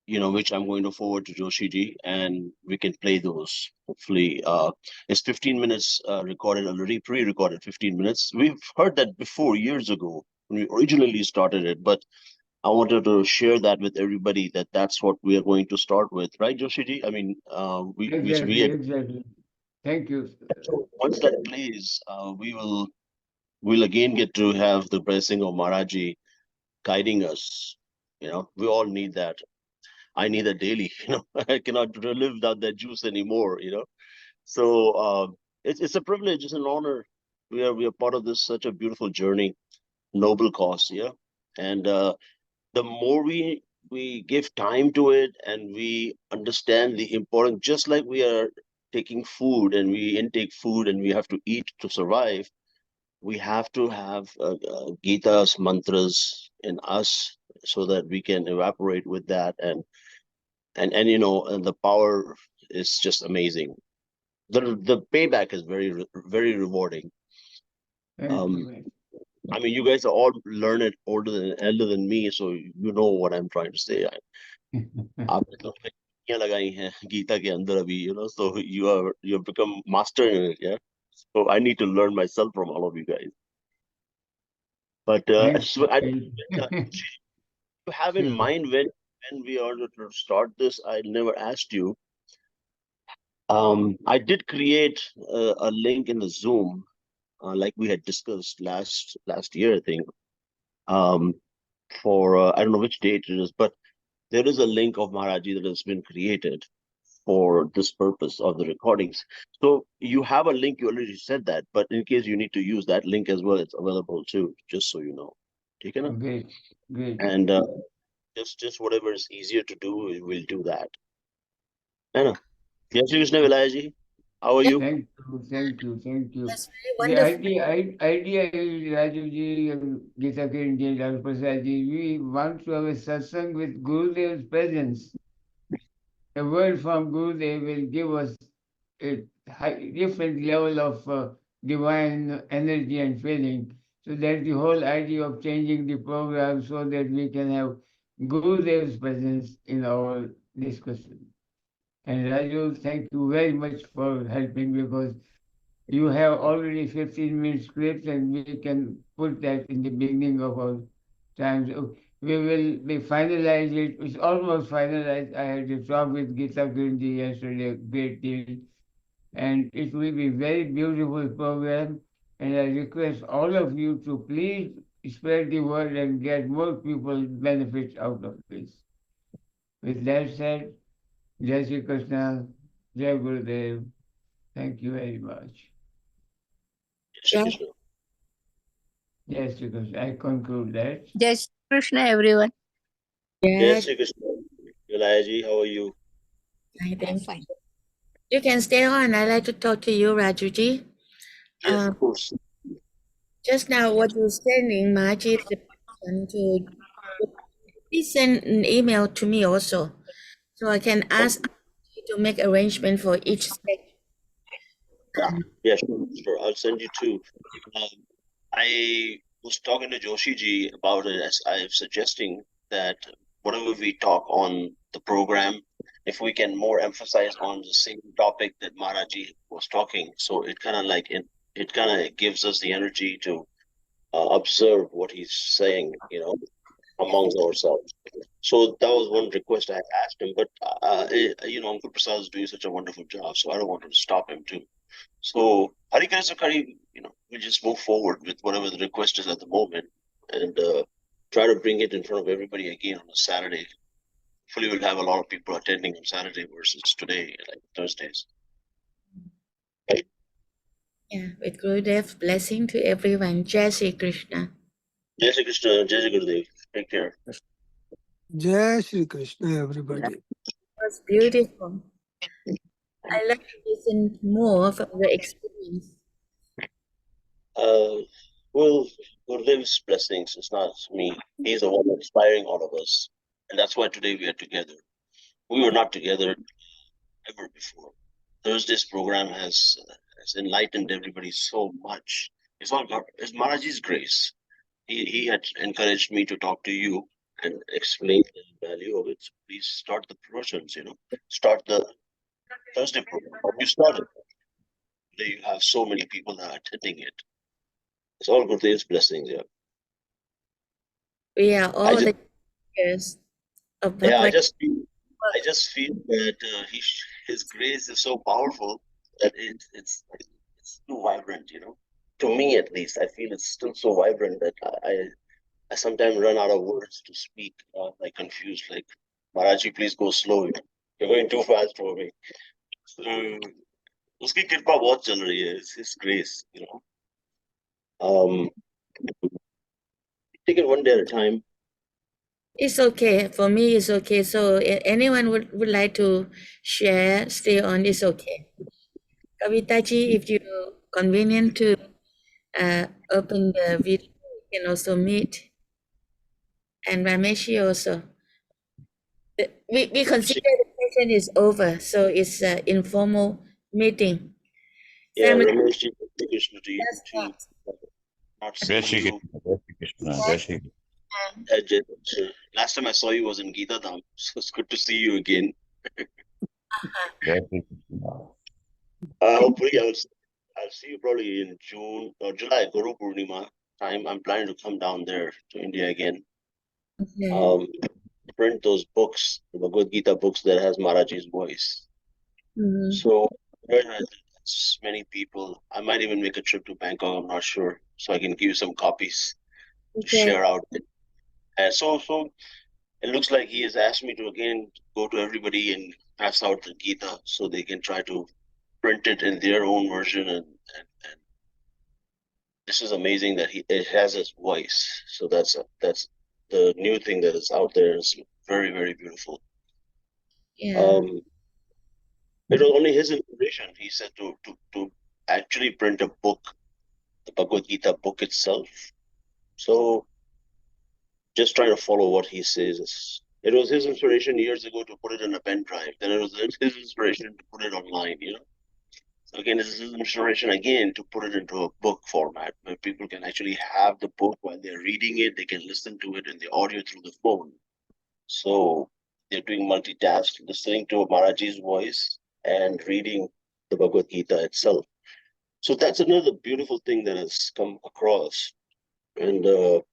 which I'm going to forward to Joshi ji, and we can play those. Hopefully, it's 15 minutes recorded already, pre-recorded 15 minutes. We've heard that before years ago when we originally started it, but I wanted to share that with everybody that's what we are going to start with, right, Joshi ji? I mean, Exactly. Thank you. So once that plays, we'll again get to have the blessing of Maharaji guiding us. We all need that. I need that daily. I cannot live without that juice anymore. So it's a privilege, it's an honor. We are part of this such a beautiful journey, noble cause. Yeah, and the more we give time to it and we understand the importance, just like we are taking food and we intake food and we have to eat to survive, we have to have Gita's mantras in us so that we can evaporate with that, and the power is just amazing. The payback is very, very rewarding. I mean, you guys are all learned, elder than me, so you know what I'm trying to say. आपने तो पत्तियां लगाई हैं गीता के अंदर अभी, so you have become master in it, yeah. So I need to learn myself from all of you guys. But you have in mind when we are to start this, I never asked you. I did create a link in the Zoom, like we had discussed last year, I think. For I don't know which date it is, but there is a link of Maharaji that has been created. for this purpose of the recordings. So you have a link, you already said that, but in case you need to use that link as well, it's available too, just so you know. Okay, na? Great, great. And just whatever is easier to do, we'll do that. Anna, yes, Krishna Vilayaji, how are you? Thank you, thank you, thank you. That's very The wonderful. idea is, Rajivji and Geeta Kiran ji, Dr. Prasadji, we want to have a satsang with Gurudev's presence. A word from Gurudev will give us a different level of divine energy and feeling. So that's the whole idea of changing the program so that we can have Gurudev's presence in our discussion. And Raju, thank you very much for helping, because you have already 15-minute scripts and we can put that in the beginning of our time. So we will be finalized it. It's almost finalized. I had to talk with Geeta Kiranji yesterday a great deal. And it will be very beautiful program. And I request all of you to please spread the word and get more people benefits out of this. With that said, Jai Shri Krishna, Jai Gurudev. Thank you very much. Shri Krishna. Yes, because I conclude that. Jai Shri Krishna, everyone. Jai Shri Krishna. Vilayaji, how are you? I'm fine. You can stay on. I'd like to talk to you, Rajuji. Yes, of course. Just now, what you said in Maji is the person to please send an email to me also, so I can ask you to make arrangement for each section. Yeah, sure. I'll send you two. I was talking to Joshi ji about it, as I'm suggesting that whatever we talk on the program, if we can more emphasize on the same topic that Maharaji was talking, so it kind of like it kind of gives us the energy to observe what he's saying, you know, amongst ourselves. So that was one request I had asked him, but you know, Uncle Prasad is doing such a wonderful job, so I don't want to stop him too. So Hari Sakari, you know, we just move forward with whatever the request is at the moment, and try to bring it in front of everybody again on a Saturday. Hopefully, we'll have a lot of people attending on Saturday versus today, like Thursdays. Right. Yeah, with Gurudev's blessing to everyone. Jai Shri Krishna. Jai Shri Krishna, Jai Shri Gurudev. Take care. Jai Shri Krishna, everybody. It was beautiful. I like to listen more from your experience. Well, Gurudev's blessings, it's not me. He's the one inspiring all of us. And that's why today we are together. We were not together ever before. Thursday's program has enlightened everybody so much. It's all God, it's Maharaji's grace. He had encouraged me to talk to you and explain the value of it. So please start the promotions, you know. Start the Thursday program. You started. Today you have so many people that are attending it. It's all Gurudev's blessings, yeah. We are all the teachers of Yeah, I Bhagavad. just feel that his grace is so powerful that it's too vibrant, you know. To me, at least, I feel it's still so vibrant that I sometimes run out of words to speak. Like confused, like Maharaji, please go slow. You're going too fast for me. So, उसकी कृपा बहुत चल रही है. It's His grace, you know. Take it one day at a time. It's okay. For me, it's okay. So anyone would like to share, stay on, it's okay. Kavitaji, if you're convenient to open the video, you can also meet. And Rameshi also. We consider the session is over, so it's an informal meeting. Yeah, Family, Ramesh ji, Krishna to you that's too. what. Not Jai seeing Shri you. Krishna, Jai Shri Krishna. Last time I saw you was in Geeta Dham, so it's good to see you again. Jai Shri Krishna. Hopefully I'll see you probably in June or July, Guru Purnima time. I'm planning to come down there to India again. Okay. Print those books, the Bhagavad Gita books that has Maharaji's voice. Mhm. So there has many people. I might even make a trip to Bangkok, I'm not sure. So I can give you some copies to Okay. share out. And so it looks like he has asked me to again go to everybody and pass out the Gita so they can try to print it in their own version. And this is amazing that it has his voice. So that's the new thing that is out there. It's very, very beautiful. Yeah. It was only his inspiration. He said to actually print a book, the Bhagavad Gita book itself. So just trying to follow what he says. It was his inspiration years ago to put it in a pen drive. Then it was his inspiration to put it online, So again, this is his inspiration again to put it into a book format where people can actually have the book while they're reading it. They can listen to it in the audio through the phone. So they're doing multitask, listening to Maharaji's voice and reading the Bhagavad Gita itself. So that's another beautiful thing that has come across. And it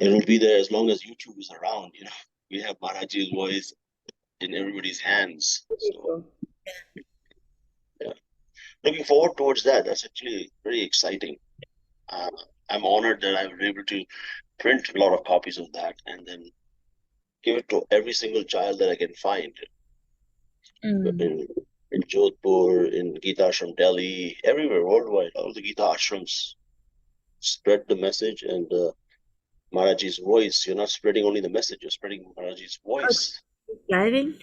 will be there as long as YouTube is around, We have Maharaji's voice in everybody's hands. So, yeah. Looking forward towards that. That's actually very exciting. I'm honored that I was able to print a lot of copies of that and then give it to every single child that I can find. In Jodhpur, in Geeta Ashram Delhi, everywhere, worldwide, all the Geeta Ashrams spread the message and Maharaji's voice. You're not spreading only the message, you're spreading Maharaji's voice. Exciting.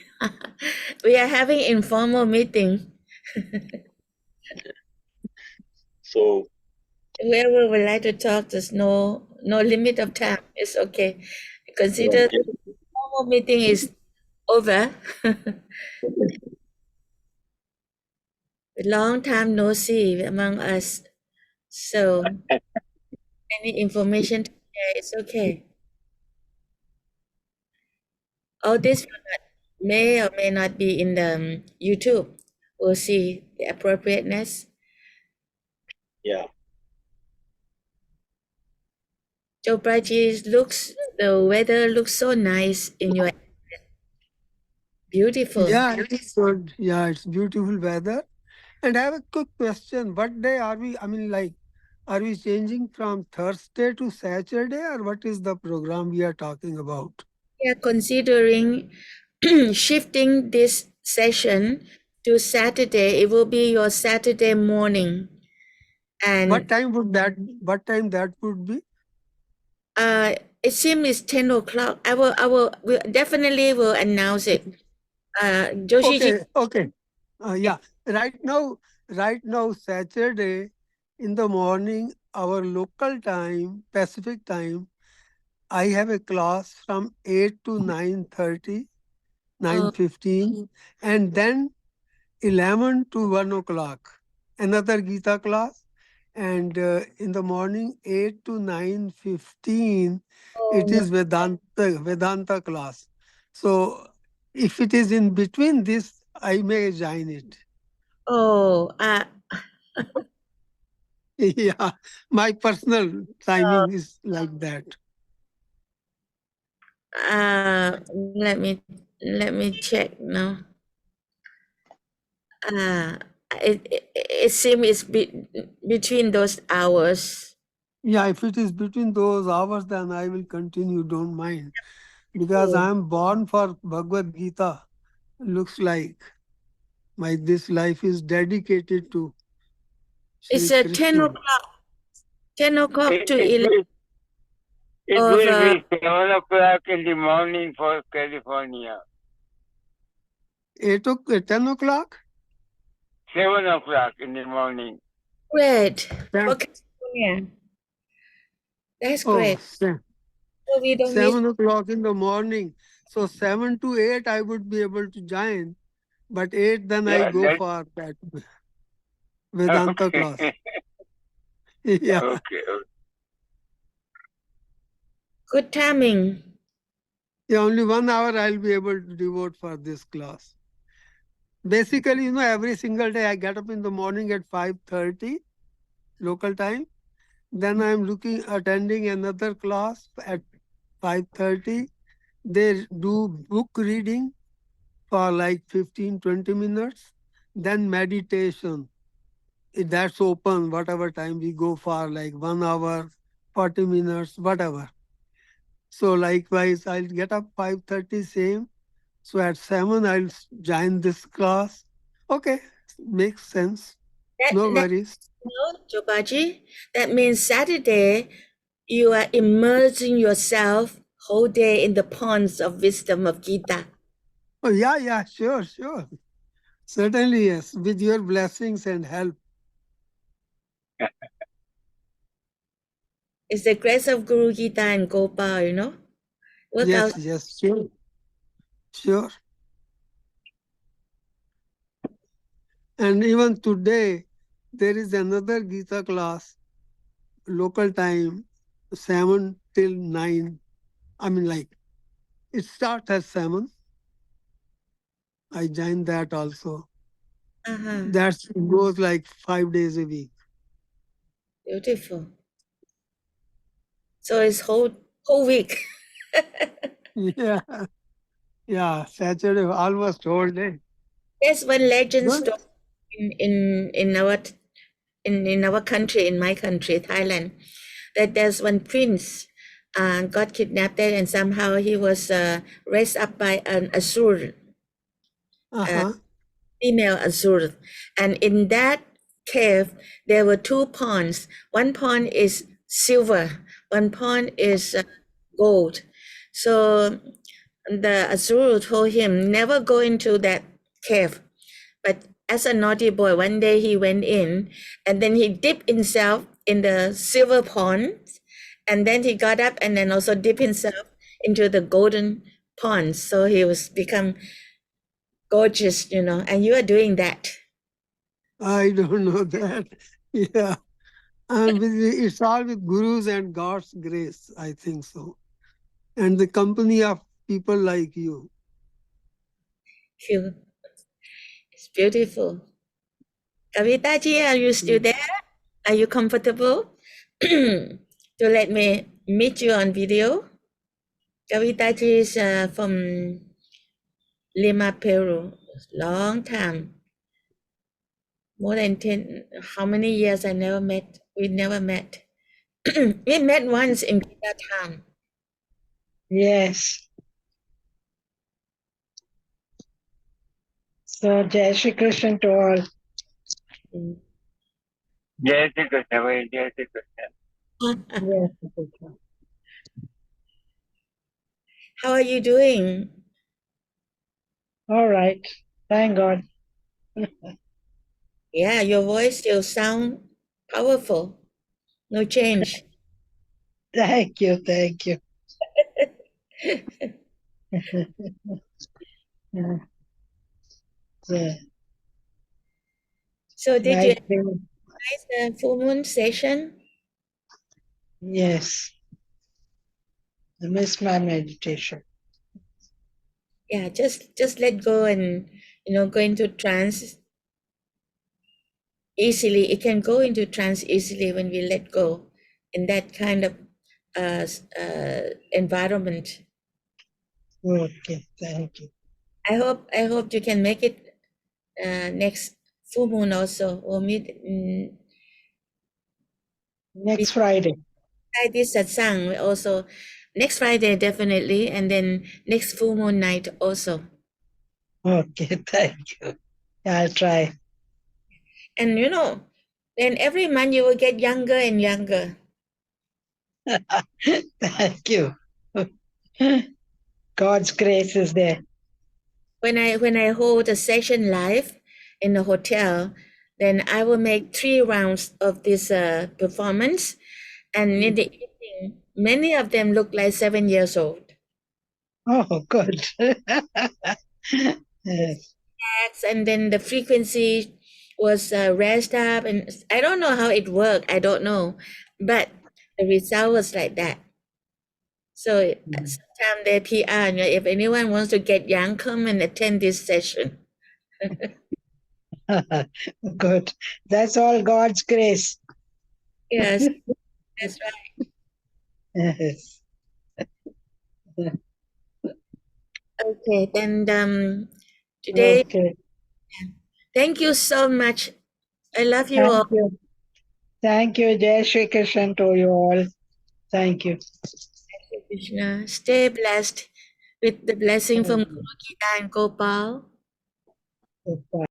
We are having informal meeting. So whoever would like to talk, there's no limit of time. It's okay. Consider the formal meeting is over. Long time no see among us. So any information to share, it's okay. All this may or may not be in the YouTube. We'll see the appropriateness. Yeah. Chopraji the weather looks so nice in your beautiful. Yeah, it is good. Yeah, it's beautiful weather. And I have a quick question. What day are we? Are we changing from Thursday to Saturday, or what is the program we are talking about? We are considering shifting this session to Saturday. It will be your Saturday morning. And what time that would be? It seems it's 10 o'clock. We definitely will announce it. Joshi. Okay. Yeah. Right now, Saturday in the morning, our local time, Pacific time, I have a class from 8 to 9:30, 9:15, and then 11 to 1 o'clock, another Gita class. And in the morning, 8 to 9:15, it is Vedanta class. So if it is in between this, I may join it. Yeah, my personal timing is like that. Let me check now. It seems it's between those hours. Yeah, if it is between those hours, then I will continue, don't mind. Because I am born for Bhagavad Gita. Looks like this life is dedicated to It's at 10 o'clock. 10 o'clock to 11. It will be 7 o'clock in the morning for California. 10 o'clock? 7 o'clock in the morning. Great. For California. That's great. So we don't 7 o'clock in the morning. So 7 to 8, I would be able to join. But 8, then I go for that Vedanta class. Yeah. Okay. Good timing. Yeah, only 1 hour I'll be able to devote for this class. Basically, every single day I get up in the morning at 5:30 local time. Then I'm attending another class at 5:30. They do book reading for like 15-20 minutes. Then meditation. That's open, whatever time we go for, like 1 hour, 40 minutes, whatever. So likewise, I'll get up 5:30 same. So at 7, I'll join this class. Okay, makes sense. No worries. No, Jobaji, that means Saturday you are immersing yourself whole day in the ponds of wisdom of Gita. Oh, yeah, sure. Certainly, yes, with your blessings and help. It's the grace of Guru Gita and Gopal, you know. Work out. Yes, sure. And even today, there is another Gita class, local time, 7 till 9. I mean, like, it starts at 7. I joined that also. That goes like 5 days a week. Beautiful. So it's whole week. Yeah, Saturday, almost whole day. There's one legend story in our country, in my country, Thailand, that there's one prince got kidnapped and somehow he was raised up by an asur, female asur, and in that cave there were 2 ponds. One pond is silver, one pond is gold. So the asur told him never go into that cave. But as a naughty boy, one day he went in and then he dipped himself in the silver pond, and then he got up and then also dipped himself into the golden pond. So he was become gorgeous, you know, and you are doing that. I don't know that. Yeah. It's all with gurus and God's grace, I think so. And the company of people like you. Cute. It's beautiful. Kavita ji, are you still there? Are you comfortable to let me meet you on video? Kavita ji is from Lima, Peru. Long time. More than 10, how many years I never met? We never met. We met once in Gita town. Yes. So, Jai Shri Krishna to all. Jai Shri Krishna, bhai, Jai Shri Krishna. Yes, Krishna. How are you doing? All right. Thank God. Yeah, your voice still sound powerful. No change. Thank you. Yeah. So did Nice you day. enjoy the full moon session? Yes. I missed my meditation. Yeah, just let go and go into trance easily. It can go into trance easily when we let go in that kind of environment. Okay, thank you. I hope you can make it next full moon also. We'll meet Next Friday. This satsang also next Friday definitely, and then next full moon night also. Okay, thank you. I'll try. And then every month you will get younger and younger. Thank you. God's grace is there. When I hold a session live in a hotel, then I will make 3 rounds of this performance, and in the evening, many of them look like 7 years old. Oh, good. Yes. And then the frequency was raised up, and I don't know how it worked. I don't know, but the result was like that. So sometimes they PR, if anyone wants to get young, come and attend this session. Good. That's all God's grace. Yes, that's right. Yes. Okay, then today, Okay. thank you so much. I love you all. Thank you. Thank you, Jai Shri Krishna to you all. Thank you. Krishna. Stay blessed. With the blessing from Guru Geeta and Gopal. Goodbye.